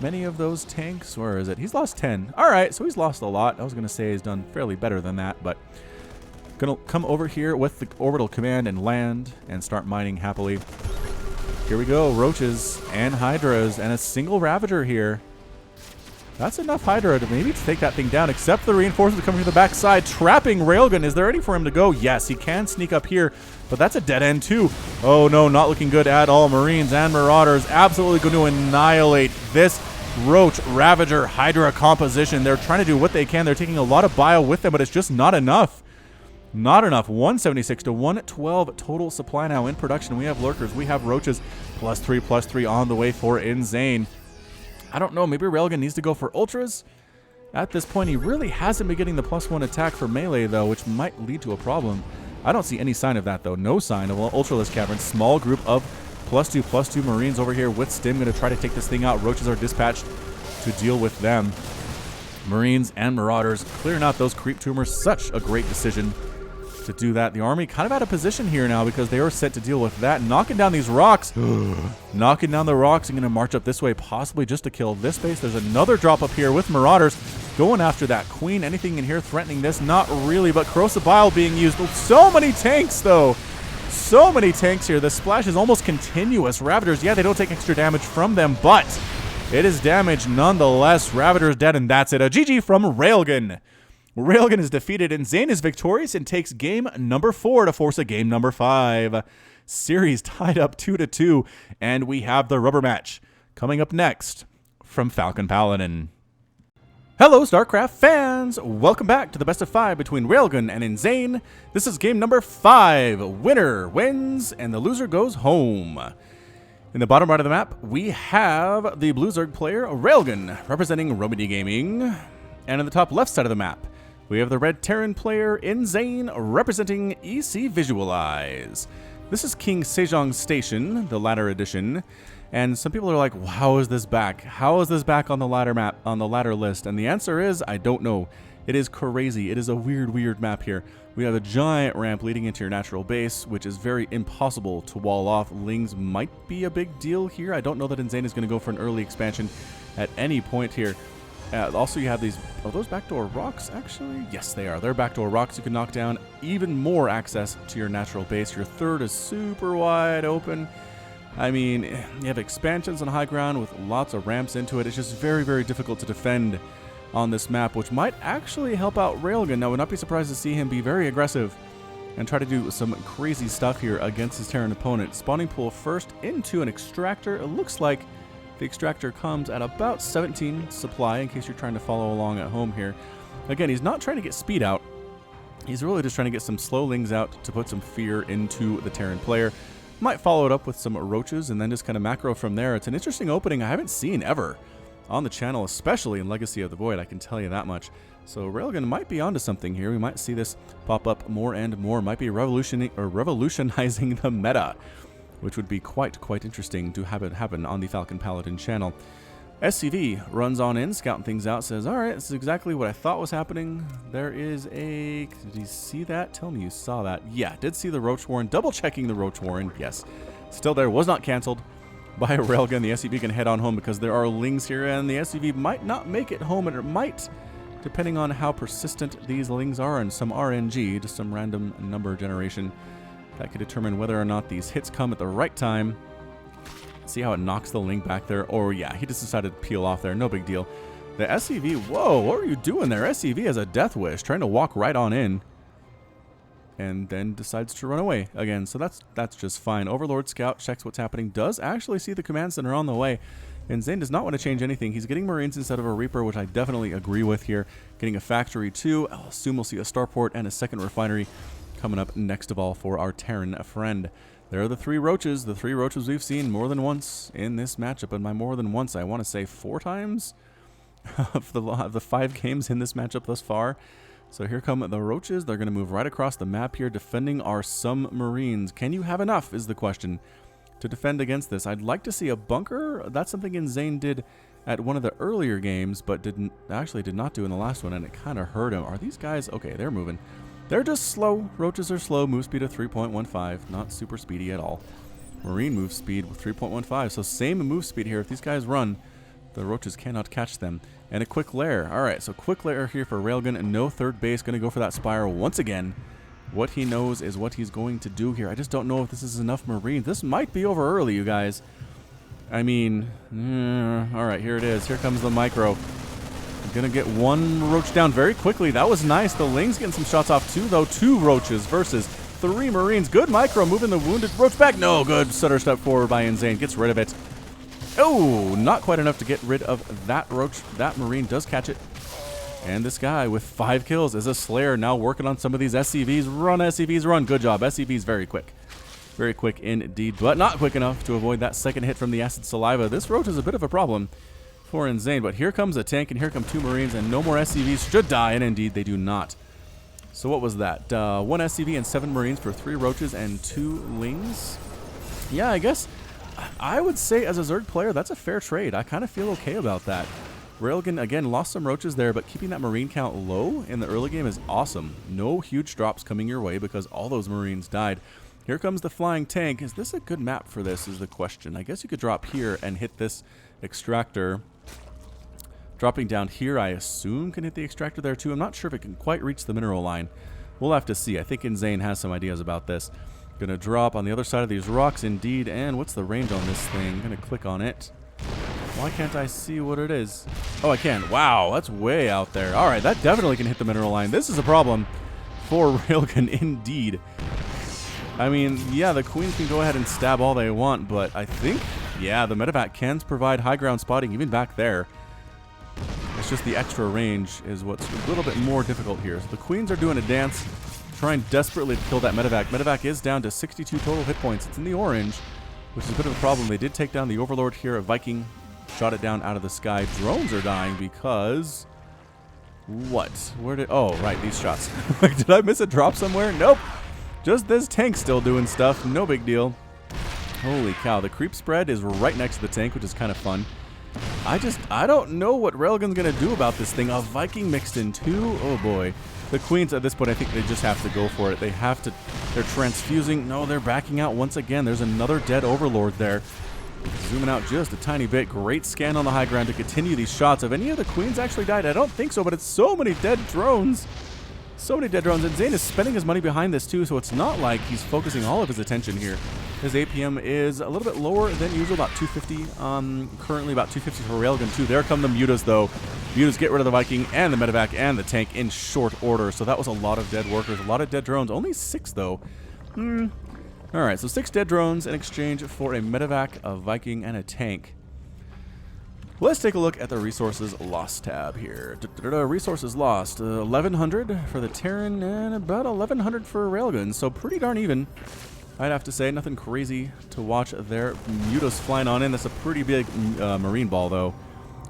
many of those tanks? Where is it? He's lost 10. All right, so he's lost a lot. I was going to say he's done fairly better than that, but gonna come over here with the orbital command and land and start mining happily. Here we go. Roaches and Hydras and a single Ravager here. That's enough Hydra to maybe take that thing down, except the reinforcements coming from the backside, trapping Railgun. Is there any for him to go? Yes, he can sneak up here, but that's a dead end too. Oh no, not looking good at all. Marines and Marauders absolutely going to annihilate this Roach, Ravager, Hydra composition. They're trying to do what they can. They're taking a lot of bio with them, but it's just not enough. Not enough. 176 to 112 total supply now in production. We have lurkers. We have roaches. +3/+3 on the way for InZaNe. I don't know. Maybe Railgan needs to go for ultras. At this point, he really hasn't been getting the +1 attack for melee, though, which might lead to a problem. I don't see any sign of that, though. No sign of Ultraless Cavern. Small group of +2/+2 Marines over here with Stim. Going to try to take this thing out. Roaches are dispatched to deal with them. Marines and Marauders clearing out those creep tumors. Such a great decision to do that. The army kind of out of position here now because they are set to deal with that. Knocking down these rocks. Knocking down the rocks and going to march up this way, possibly just to kill this base. There's another drop up here with Marauders going after that queen. Anything in here threatening this? Not really, but corrosive bile being used. So many tanks, though. So many tanks here. The splash is almost continuous. Ravagers, yeah, they don't take extra damage from them, but it is damage nonetheless. Ravagers dead, and that's it. A GG from Railgan. Railgan is defeated, and InZaNe is victorious and takes game number 4 to force a game number 5. Series tied up 2-2, and we have the rubber match coming up next from Falcon Paladin. Hello, StarCraft fans! Welcome back to the best of 5 between Railgan and InZaNe. This is game number 5. Winner wins, and the loser goes home. In the bottom right of the map, we have the Blue Zerg player, Railgan, representing Romedy Gaming. And in the top left side of the map, we have the Red Terran player, InZaNe, representing EC Visualize. This is King Sejong's Station, the ladder edition. And some people are like, well, how is this back? How is this back on the ladder map, on the ladder list? And the answer is, I don't know. It is crazy. It is a weird map here. We have a giant ramp leading into your natural base, which is very impossible to wall off. Lings might be a big deal here. I don't know that InZaNe is going to go for an early expansion at any point here. Also, you have these... Are those backdoor rocks, actually? Yes, they are. They're backdoor rocks. You can knock down even more access to your natural base. Your third is super wide open. I mean, you have expansions on high ground with lots of ramps into it. It's just very difficult to defend on this map, which might actually help out Railgan. Now, I would not be surprised to see him be very aggressive and try to do some crazy stuff here against his Terran opponent. Spawning pool first into an extractor. It looks like the extractor comes at about 17 supply, in case you're trying to follow along at home here. Again, he's not trying to get speed out. He's really just trying to get some slow lings out to put some fear into the Terran player. Might follow it up with some roaches and then just kind of macro from there. It's an interesting opening I haven't seen ever on the channel, especially in Legacy of the Void, I can tell you that much. So Railgan might be onto something here. We might see this pop up more and more. Might be revolutionizing the meta, which would be quite interesting to have it happen on the Falcon Paladin channel. SCV runs on in, scouting things out, says, all right, this is exactly what I thought was happening. There is a... Did you see that? Tell me you saw that. Yeah, did see the Roach Warren. Double-checking the Roach Warren. Yes. Still there. Was not canceled by Railgun. The SCV can head on home because there are lings here, and the SCV might not make it home, and it might, depending on how persistent these lings are, and some RNG, just some random number generation, that could determine whether or not these hits come at the right time. See how it knocks the ling back there? Or yeah, he just decided to peel off there. No big deal. The SCV, whoa, what are you doing there? SCV has a death wish, trying to walk right on in. And then decides to run away again. So that's just fine. Overlord Scout checks what's happening. Does actually see the command center on the way. And InZaNe does not want to change anything. He's getting Marines instead of a Reaper, which I definitely agree with here. Getting a factory too. I'll assume we'll see a starport and a second refinery coming up next of all for our Terran friend. There are the 3 roaches. The 3 roaches we've seen more than once in this matchup. And by more than once, I want to say 4 times of the 5 games in this matchup thus far. So here come the roaches. They're going to move right across the map here, defending our submarines. Can you have enough is the question to defend against this. I'd like to see a bunker. That's something InZaNe did at one of the earlier games, but did not do in the last one, and it kind of hurt him. Are these guys... Okay, they're moving. They're just slow. Roaches are slow. Move speed of 3.15. Not super speedy at all. Marine move speed with 3.15. So same move speed here. If these guys run, the roaches cannot catch them. And a quick lair. All right, so quick lair here for Railgan. No third base. Going to go for that spire once again. What he knows is what he's going to do here. I just don't know if this is enough Marines. This might be over early, you guys. I mean, all right, here it is. Here comes the micro. Gonna get 1 roach down very quickly. That was nice. The ling's getting some shots off too, though. 2 roaches versus 3 Marines. Good micro, moving the wounded roach back. No, good stutter step forward by InZaNe. Gets rid of it. Oh, not quite enough to get rid of that roach. That Marine does catch it. And this guy with 5 kills is a Slayer, now working on some of these SCVs. Run, SCVs, run. Good job. SCVs very quick. Very quick indeed, but not quick enough to avoid that second hit from the Acid Saliva. This roach is a bit of a problem for InZaNe, but here comes a tank, and here come 2 Marines, and no more SCVs should die, and indeed they do not. So what was that? 1 SCV and 7 Marines for 3 roaches and 2 lings. Yeah, I guess I would say as a Zerg player, that's a fair trade. I kind of feel okay about that. Railgan, again, lost some roaches there, but keeping that Marine count low in the early game is awesome. No huge drops coming your way because all those Marines died. Here comes the flying tank. Is this a good map for this is the question. I guess you could drop here and hit this extractor. Dropping down here, I assume, can hit the extractor there too. I'm not sure if it can quite reach the mineral line. We'll have to see. I think InZaNe has some ideas about this. Gonna drop on the other side of these rocks, indeed. And what's the range on this thing? Gonna click on it. Why can't I see what it is? Oh, I can. Wow, that's way out there. All right, that definitely can hit the mineral line. This is a problem for Railgan, indeed. I mean, yeah, the Queens can go ahead and stab all they want, but I think, yeah, the medevac can provide high ground spotting even back there. It's just the extra range is what's a little bit more difficult here. So the Queens are doing a dance, trying desperately to kill that medevac. Medevac is down to 62 total hit points. It's in the orange, which is a bit of a problem. They did take down the Overlord here. A Viking shot it down out of the sky. Drones are dying because... what? Where did... oh, right, these shots. Did I miss a drop somewhere? Nope. Just this tank still doing stuff. No big deal. Holy cow. The creep spread is right next to the tank, which is kind of fun. I don't know what Railgun's going to do about this thing. A Viking mixed in too? Oh boy. The Queens at this point, I think they just have to go for it. They have to... they're transfusing. No, they're backing out once again. There's another dead Overlord there. Zooming out just a tiny bit. Great scan on the high ground to continue these shots. Have any of the Queens actually died? I don't think so, but it's so many dead drones. So many dead drones. And InZaNe is spending his money behind this too, so it's not like he's focusing all of his attention here. His APM is a little bit lower than usual, about 250. Currently about 250 for Railgun too. There come the Mutas though. Mutas get rid of the Viking and the medevac and the tank in short order. So that was a lot of dead workers, a lot of dead drones. Only 6 though. Alright, so 6 dead drones in exchange for a medevac, a Viking, and a tank. Let's take a look at the resources lost tab here. Resources lost, 1,100 for the Terran and about 1,100 for Railgun, so pretty darn even, I'd have to say. Nothing crazy to watch there. Mutas flying on in. That's a pretty big Marine ball, though.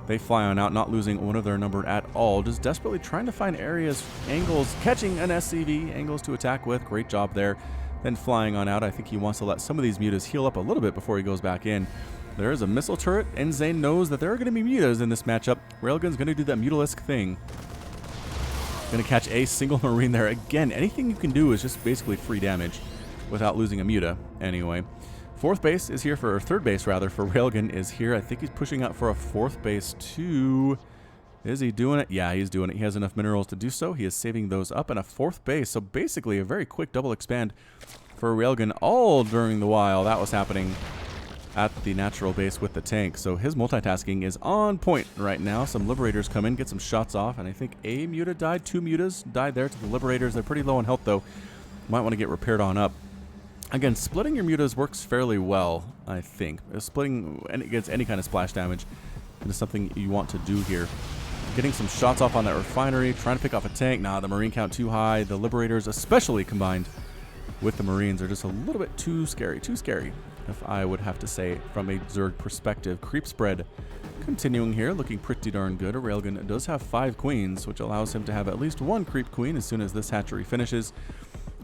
They fly on out, not losing one of their number at all. Just desperately trying to find areas, angles, catching an SCV, angles to attack with. Great job there. Then flying on out. I think he wants to let some of these Mutas heal up a little bit before he goes back in. There is a missile turret. InZaNe knows that there are going to be Mutas in this matchup. Railgun's going to do that Mutalisk thing. Going to catch a single Marine there. Again, anything you can do is just basically free damage without losing a Muta. Anyway, fourth base is here for, or third base rather, for Railgun is here. I think he's pushing out for a fourth base too. Is he doing it? Yeah, he's doing it. He has enough minerals to do so. He is saving those up, and a fourth base. So basically a very quick double expand for Railgun all during the while that was happening at the natural base with the tank. So his multitasking is on point right now. Some Liberators come in, get some shots off, and I think a Muta died. 2 Mutas died there to the Liberators. They're pretty low on health though. Might want to get repaired on up. Again, splitting your Mutas works fairly well, I think. Splitting against any kind of splash damage is something you want to do here. Getting some shots off on that refinery, trying to pick off a tank. Nah, the Marine count too high. The Liberators, especially combined with the Marines, are just a little bit too scary. Too scary, if I would have to say, from a Zerg perspective. Creep spread continuing here, looking pretty darn good. A Railgun does have 5 queens, which allows him to have at least 1 creep queen as soon as this hatchery finishes.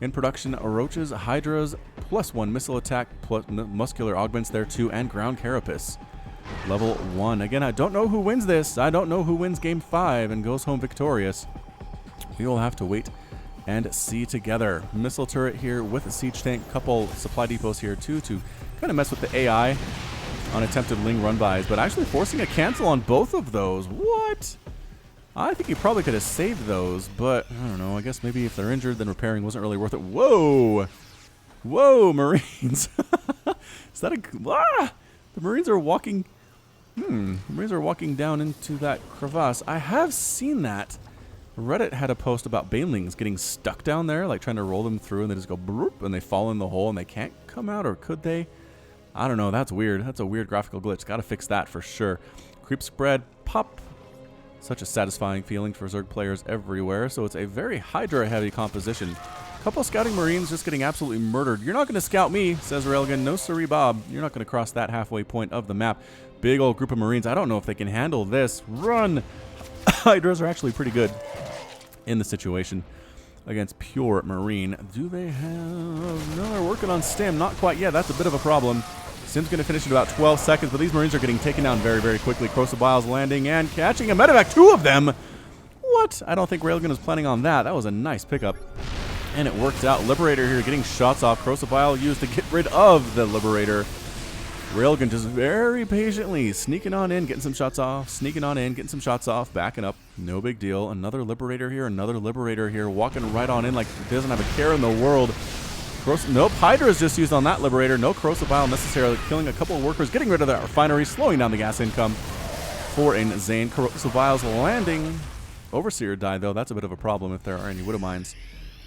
In production, roaches, hydras, +1 missile attack, plus muscular augments there too, and ground carapace. Level 1. Again, I don't know who wins this. I don't know who wins game 5 and goes home victorious. We will have to wait and see together. Missile turret here with a siege tank. Couple supply depots here too to kind of mess with the AI on attempted Ling run-bys, but actually forcing a cancel on both of those. What? I think he probably could have saved those, but I don't know. I guess maybe if they're injured, then repairing wasn't really worth it. Whoa! Whoa, Marines! Is that a... ah! The Marines are walking... the Marines are walking down into that crevasse. I have seen that. Reddit had a post about banelings getting stuck down there, like trying to roll them through, and they just go bloop, and they fall in the hole, and they can't come out, or could they? I don't know. That's weird. That's a weird graphical glitch. Got to fix that for sure. Creep spread, pop. Such a satisfying feeling for Zerg players everywhere. So it's a very Hydra-heavy composition. Couple scouting Marines just getting absolutely murdered. You're not going to scout me, says Railgan. No siree, Bob. You're not going to cross that halfway point of the map. Big old group of Marines. I don't know if they can handle this. Run! Hydras are actually pretty good in the situation against pure Marine. Do they have... No, they're working on Stim. Not quite yet. That's a bit of a problem. Stim's going to finish in about 12 seconds, but these Marines are getting taken down very, very quickly. Krosabile's landing and catching a medevac. 2 of them! What? I don't think Railgun was planning on that. That was a nice pickup. And it worked out. Liberator here getting shots off. Krosabile used to get rid of the Liberator. Railgun just very patiently sneaking on in, getting some shots off, sneaking on in, getting some shots off, backing up. No big deal. Another Liberator here, walking right on in like he doesn't have a care in the world. Nope, Hydra is just used on that Liberator. No Krosabile necessarily, killing a couple of workers, getting rid of that refinery, slowing down the gas income for InZaNe. Krosabile's landing. Overseer died, though. That's a bit of a problem if there are any Widow Mines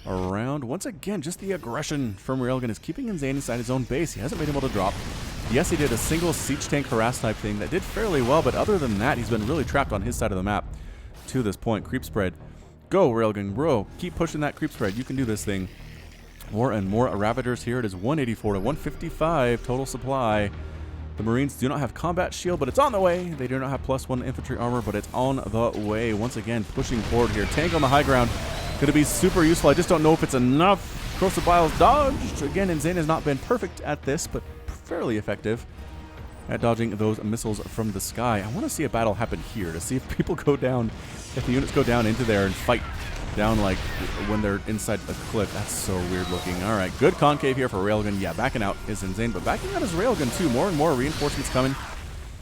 around. Once again, just the aggression from Railgun is keeping InZaNe inside his own base. He hasn't been able to drop. Yes, he did a single siege tank harass type thing that did fairly well, but other than that, he's been really trapped on his side of the map to this point. Creep spread. Go, Railgun, bro. Keep pushing that creep spread. You can do this thing. More and more Ravagers here. It is 184 to 155 total supply. The Marines do not have combat shield, but it's on the way. They do not have +1 infantry armor, but it's on the way. Once again, pushing forward here. Tank on the high ground. Going to be super useful. I just don't know if it's enough. Krosabile's dodged. Again, InZaNe has not been perfect at this, but fairly effective at dodging those missiles from the sky. I want to see a battle happen here to see if people go down, if the units go down into there and fight down like when they're inside the cliff. That's so weird looking. All right, good concave here for Railgun. Yeah, backing out is InZaNe, but backing out is Railgun too. More and more reinforcements coming.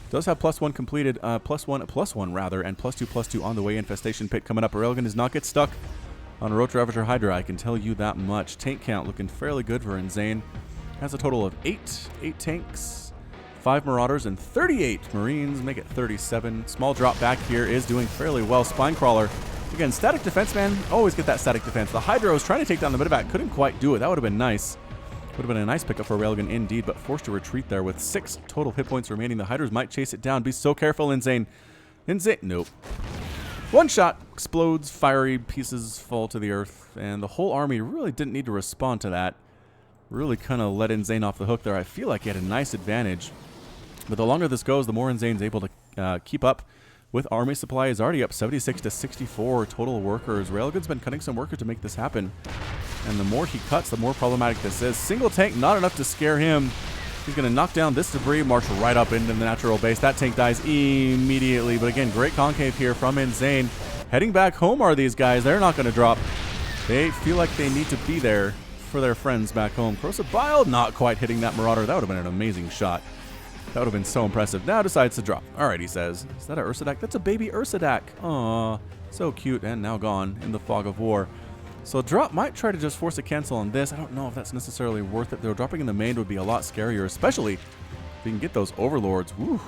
Does have +1 completed, +1 rather, and +2 on the way. Infestation pit coming up. Railgun does not get stuck on a Roach Ravager Hydra, I can tell you that much. Tank count looking fairly good for InZaNe. Has a total of 8 tanks, 5 Marauders, and 38 Marines. Make it 37. Small drop back here is doing fairly well. Spinecrawler. Again, static defense, man. Always get that static defense. The Hydra was trying to take down the medevac. Couldn't quite do it. That would have been nice. Would have been a nice pickup for Railgun indeed, but forced to retreat there with 6 total hit points remaining. The Hydras might chase it down. Be so careful, InZaNe. InZaNe. Nope. One shot explodes, fiery pieces fall to the earth, and the whole army really didn't need to respond to that. Really kind of let InZaNe off the hook there. I feel like he had a nice advantage. But the longer this goes, the more InZaNe's able to keep up with army supply. Is already up 76 to 64 total workers. Railgun's been cutting some workers to make this happen. And the more he cuts, the more problematic this is. Single tank, not enough to scare him. He's going to knock down this debris, march right up into the natural base. That tank dies immediately. But again, great concave here from InZaNe. Heading back home are these guys. They're not going to drop. They feel like they need to be there for their friends back home. Krosabile not quite hitting that Marauder. That would have been an amazing shot. That would have been so impressive. Now decides to drop. All right, he says. Is that a Ursadak? That's a baby Ursadak. Aw, so cute and now gone in the fog of war. So drop might try to just force a cancel on this. I don't know if that's necessarily worth it, though. Dropping in the main would be a lot scarier, especially if you can get those overlords. Woo.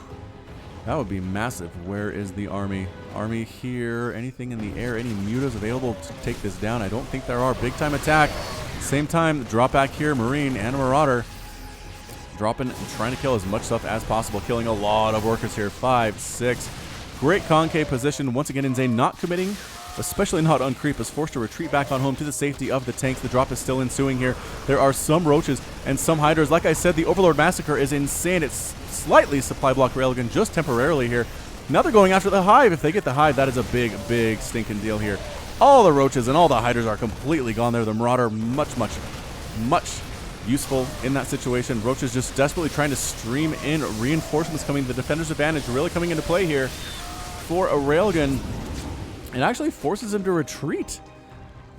That would be massive. Where is the army? Army here. Anything in the air? Any mutas available to take this down? I don't think there are. Big time attack. Same time, drop back here. Marine and Marauder. Dropping and trying to kill as much stuff as possible. Killing a lot of workers here. 5, 6. Great concave position. Once again, InZaNe not committing, especially not on creep, is forced to retreat back on home to the safety of the tanks. The drop is still ensuing here. There are some Roaches and some Hydras. Like I said, the Overlord Massacre is insane. It's slightly supply block Railgun just temporarily here. Now they're going after the Hive. If they get the Hive, that is a big, big stinking deal here. All the Roaches and all the Hydras are completely gone there. The Marauder much useful in that situation. Roaches just desperately trying to stream in. Reinforcements coming. The Defender's Advantage really coming into play here for a Railgun. It actually forces him to retreat.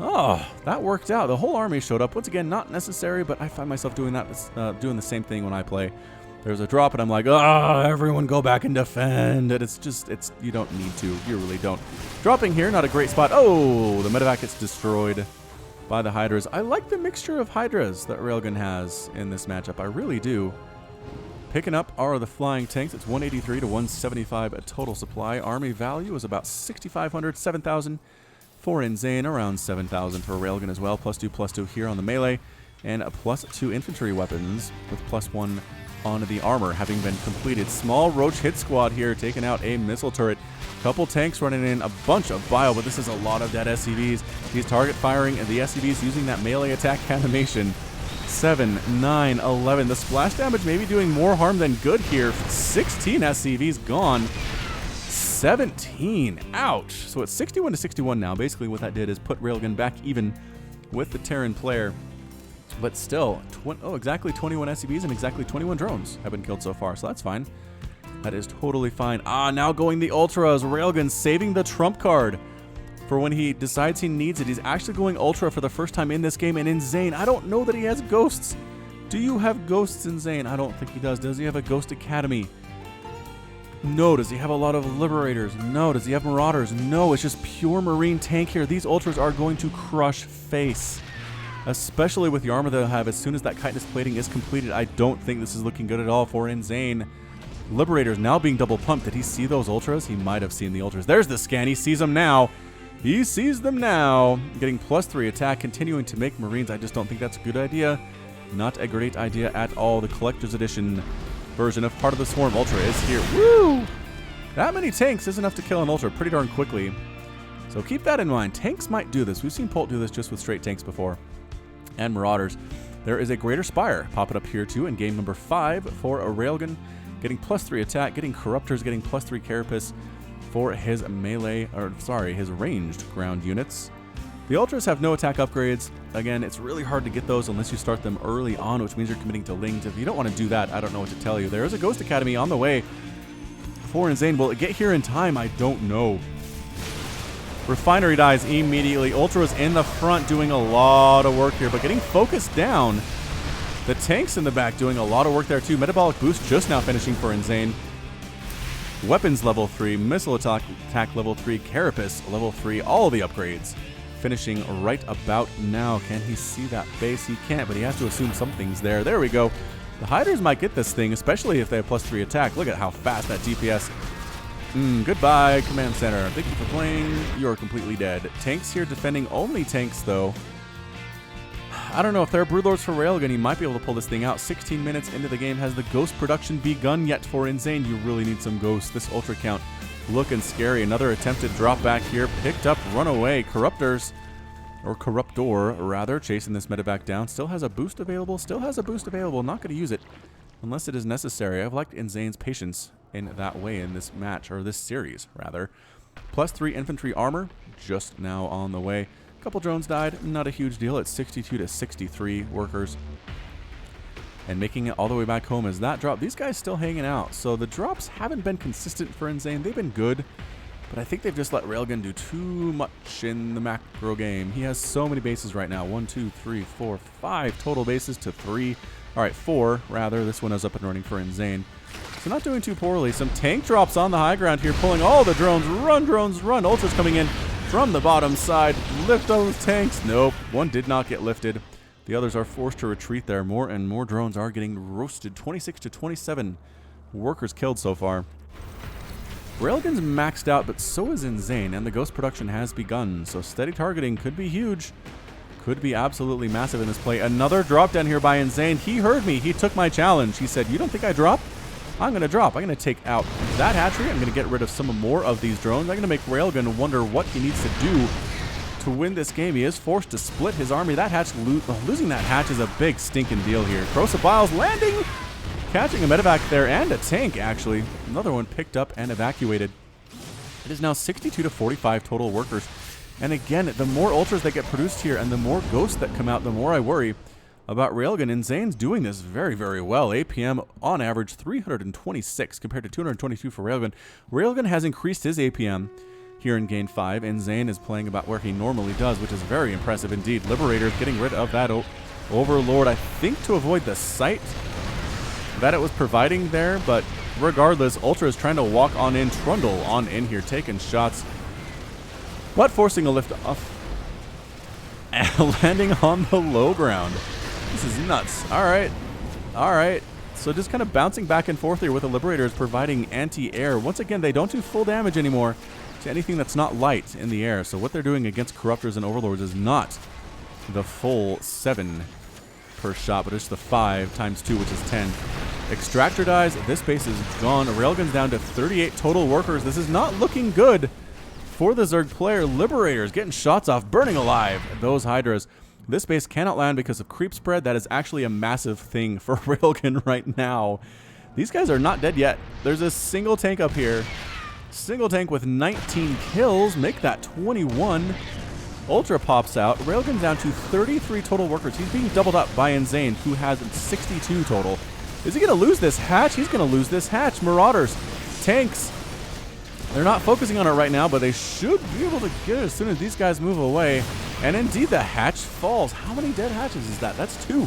Oh, that worked out. The whole army showed up. Once again, not necessary, but I find myself doing that, doing the same thing when I play. There's a drop, and I'm like, everyone go back and defend. And it's you don't need to. You really don't. Dropping here, not a great spot. Oh, the medevac gets destroyed by the Hydras. I like the mixture of Hydras that Railgun has in this matchup. I really do. Picking up are the flying tanks. It's 183 to 175 a total supply. Army value is about 6,500, 7,000 for InZaNe, around 7,000 for Railgun as well. +2/+2 here on the melee, and a +2 infantry weapons with +1 on the armor having been completed. Small Roach hit squad here taking out a missile turret. Couple tanks running in, a bunch of bile, but this is a lot of dead SCVs. He's target firing and the SCVs using that melee attack animation. 7, 9, 11. The splash damage may be doing more harm than good here. 16 SCVs gone. 17. Ouch. So it's 61 to 61 now. Basically what that did is put Railgan back even with the Terran player. But still, exactly 21 SCVs and exactly 21 drones have been killed so far, so that's fine. That is totally fine. Now going the Ultras. Railgan saving the trump card for when he decides he needs it. He's actually going Ultra for the first time in this game, and InZaNe, I don't know that he has ghosts. Do you have ghosts, InZaNe? I don't think he does. Does he have a Ghost Academy? No. Does he have a lot of Liberators? No. Does he have Marauders? No. It's just pure Marine tank here. These Ultras are going to crush face, especially with the armor they'll have as soon as that chitinous plating is completed. I don't think this is looking good at all for InZaNe. Liberators now being double pumped. Did he see those Ultras? He might have seen the Ultras. There's the scan. He sees them now. He sees them now. Getting +3 attack, continuing to make Marines. I just don't think that's a good idea. Not a great idea at all. The Collector's Edition version of Heart of the Swarm Ultra is here. Woo! That many tanks is enough to kill an Ultra pretty darn quickly. So keep that in mind. Tanks might do this. We've seen Polt do this just with straight tanks before. And Marauders. There is a Greater Spire popping up here too in game number 5 for a Railgan. Getting +3 attack, getting Corruptors, getting +3 Carapace for his his ranged ground units. The Ultras have no attack upgrades. Again, it's really hard to get those unless you start them early on, which means you're committing to Lings. If you don't want to do that, I don't know what to tell you. There is a Ghost Academy on the way for InZaNe. Will it get here in time? I don't know. Refinery dies immediately. Ultras in the front doing a lot of work here, but getting focused down. The tanks in the back doing a lot of work there too. Metabolic boost just now finishing for InZaNe. Weapons level 3, missile attack level 3, Carapace level 3, all the upgrades finishing right about now. Can he see that base? He can't, but he has to assume something's there. There we go. The Hiders might get this thing, especially if they have +3 attack. Look at how fast that DPS. Goodbye, Command Center. Thank you for playing. You're completely dead. Tanks here defending, only tanks though. I don't know if there are Broodlords for Railgun. He might be able to pull this thing out. 16 minutes into the game. Has the ghost production begun yet for InZaNe? You really need some ghosts. This Ultra count looking scary. Another attempted drop back here. Picked up, run away. Corruptors, or Corruptor, rather, chasing this medevac down. Still has a boost available. Still has a boost available. Not going to use it unless it is necessary. I've liked InZaNe's patience in that way in this match, or this series, rather. +3 infantry armor just now on the way. Couple drones died, not a huge deal. It's 62 to 63 workers. And making it all the way back home as that drop. These guys still hanging out. So the drops haven't been consistent for InZaNe. They've been good, but I think they've just let Railgun do too much in the macro game. He has so many bases right now. 1, 2, 3, 4, 5 total bases to 3. All right, 4 rather. This one is up and running for InZaNe. So not doing too poorly. Some tank drops on the high ground here, pulling all the drones. Run, drones, run. Ultras coming in from the bottom side. Lift those tanks. Nope, one did not get lifted. The others are forced to retreat there. More and more drones are getting roasted. 26 to 27 workers killed so far. Railgun's maxed out, but so is InZaNe, and the ghost production has begun. So steady targeting could be huge. Could be absolutely massive in this play. Another drop down here by InZaNe. He heard me. He took my challenge. He said, "You don't think I drop? I'm going to drop. I'm going to take out that hatchery. I'm going to get rid of some more of these drones. I'm going to make Railgun wonder what he needs to do to win this game." He is forced to split his army. That hatch, losing that hatch is a big stinking deal here. Corrosive Biles landing, catching a medevac there and a tank, actually. Another one picked up and evacuated. It is now 62 to 45 total workers. And again, the more Ultras that get produced here and the more ghosts that come out, the more I worry about Railgun. InZane's doing this very, very well. APM on average 326 compared to 222 for Railgun. Railgun has increased his APM here in Game 5. InZaNe is playing about where he normally does, which is very impressive indeed. Liberators getting rid of that Overlord, I think to avoid the sight that it was providing there, but regardless, Ultra is trying to walk on in, trundle on in here, taking shots, but forcing a lift off and landing on the low ground. This is nuts. All right. All right. So just kind of bouncing back and forth here with the Liberators providing anti-air. Once again, they don't do full damage anymore to anything that's not light in the air. So what they're doing against Corruptors and Overlords is not the full 7 per shot, but it's the 5 times 2, which is 10. Extractor dies. This base is gone. Railgun's down to 38 total workers. This is not looking good for the Zerg player. Liberators getting shots off, burning alive those Hydras. This base cannot land because of creep spread. That is actually a massive thing for Railgun right now. These guys are not dead yet. There's a single tank up here. Single tank with 19 kills. Make that 21. Ultra pops out. Railgun down to 33 total workers. He's being doubled up by InZaNe, who has 62 total. Is he going to lose this hatch? He's going to lose this hatch. Marauders, tanks. They're not focusing on it right now, but they should be able to get it as soon as these guys move away. And indeed, the hatch falls. How many dead hatches is that? That's 2.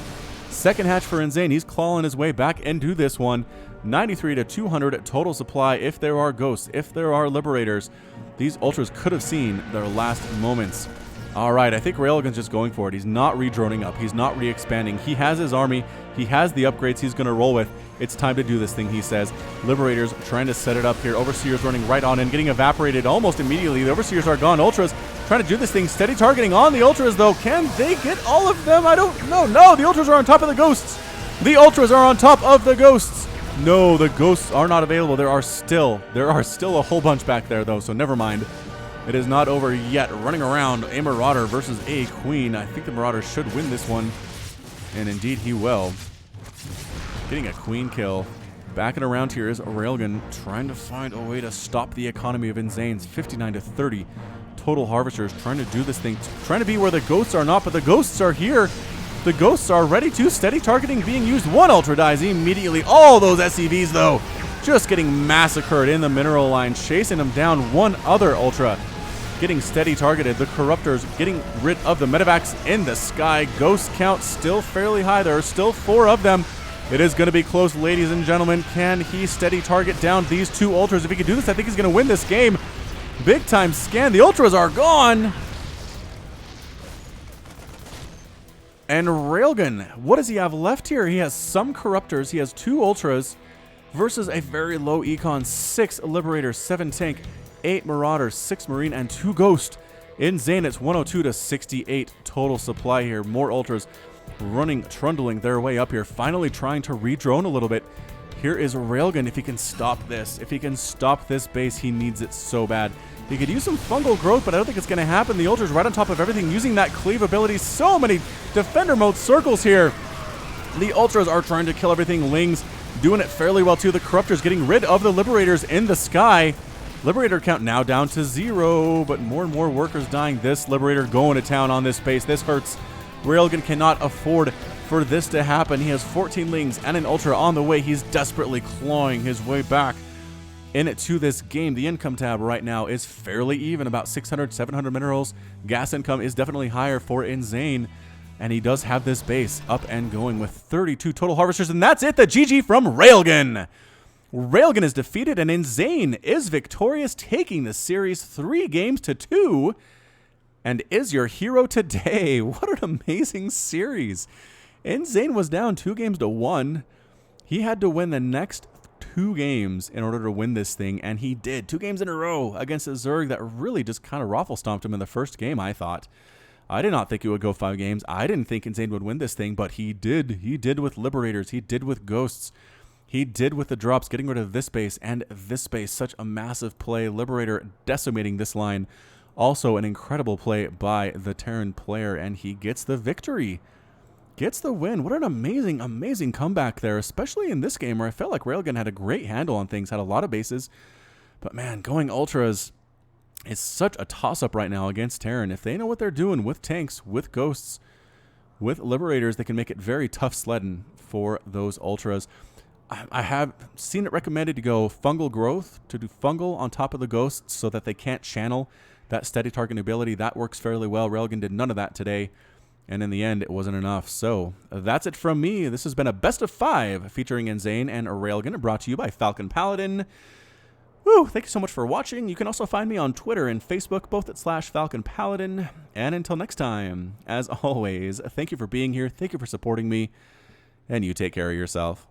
Second hatch for InZaNe. He's clawing his way back into this one. 93 to 200 total supply. If there are ghosts, if there are liberators, these ultras could have seen their last moments. All right, I think Railgun's just going for it. He's not re-droning up. He's not re-expanding. He has his army. He has the upgrades he's going to roll with. It's time to do this thing, he says. Liberators trying to set it up here. Overseers running right on in, getting evaporated almost immediately. The Overseers are gone. Ultras trying to do this thing. Steady targeting on the Ultras, though. Can they get all of them? I don't know. No, the Ultras are on top of the Ghosts. The Ultras are on top of the Ghosts. No, the Ghosts are not available. There are still a whole bunch back there, though, so never mind. It is not over yet. Running around, a Marauder versus a Queen. I think the Marauder should win this one, and indeed he will. Getting a Queen kill. Backing around here is Railgun, trying to find a way to stop the economy of InZane's 59 to 30 total Harvesters, trying to do this thing, trying to be where the Ghosts are not, but the Ghosts are here. The Ghosts are ready to. Steady targeting being used. One Ultra dies immediately. All those SCVs, though, just getting massacred in the mineral line, chasing them down. One other Ultra getting steady targeted. The Corruptors getting rid of the Medivacs in the sky. Ghost count still fairly high. There are still 4 of them. It is going to be close, ladies and gentlemen. Can he steady target down these 2 Ultras? If he can do this, I think he's going to win this game. Big time scan. The Ultras are gone. And Railgun, what does he have left here? He has some Corruptors. He has 2 Ultras versus a very low econ. 6 Liberators, 7 Tank, 8 Marauders, 6 Marine, and 2 Ghost. InZaNe, it's 102 to 68 total supply here. More Ultras running, trundling their way up here. Finally trying to re-drone a little bit. Here is Railgun. If he can stop this, if he can stop this base, he needs it so bad. He could use some fungal growth, but I don't think it's going to happen. The Ultra's right on top of everything, using that cleave ability. So many defender mode circles here. The Ultras are trying to kill everything. Lings doing it fairly well too. The Corruptors getting rid of the Liberators in the sky. Liberator count now down to 0, but more and more workers dying. This Liberator going to town on this base. This hurts. Railgun cannot afford for this to happen. He has 14 Lings and an Ultra on the way. He's desperately clawing his way back into this game. The income tab right now is fairly even, about 600, 700 minerals. Gas income is definitely higher for InZaNe, and he does have this base up and going with 32 total Harvesters, and that's it. The GG from Railgun. Railgun is defeated, and InZaNe is victorious, taking the series 3 games to 2, and is your hero today. What an amazing series. InZaNe was down 2 games to 1. He had to win the next 2 games in order to win this thing, and he did. 2 games in a row against a Zerg that really just kind of raffle stomped him in the first game, I thought. I did not think it would go 5 games. I didn't think InZaNe would win this thing, but he did. He did with Liberators. He did with Ghosts. He did with the drops, getting rid of this base and this base. Such a massive play. Liberator decimating this line. Also an incredible play by the Terran player, and he gets the victory. Gets the win. What an amazing, amazing comeback there, especially in this game where I felt like Railgun had a great handle on things, had a lot of bases. But man, going Ultras is such a toss-up right now against Terran. If they know what they're doing with tanks, with Ghosts, with Liberators, they can make it very tough sledding for those Ultras. I have seen it recommended to go fungal growth, to do fungal on top of the Ghosts so that they can't channel that steady targeting ability. That works fairly well. Railgun did none of that today, and in the end, it wasn't enough. So that's it from me. This has been a best of 5 featuring InZaNe and Railgun, brought to you by Falcon Paladin. Woo, thank you so much for watching. You can also find me on Twitter and Facebook, both at /Falcon Paladin. And until next time, as always, thank you for being here. Thank you for supporting me, and you take care of yourself.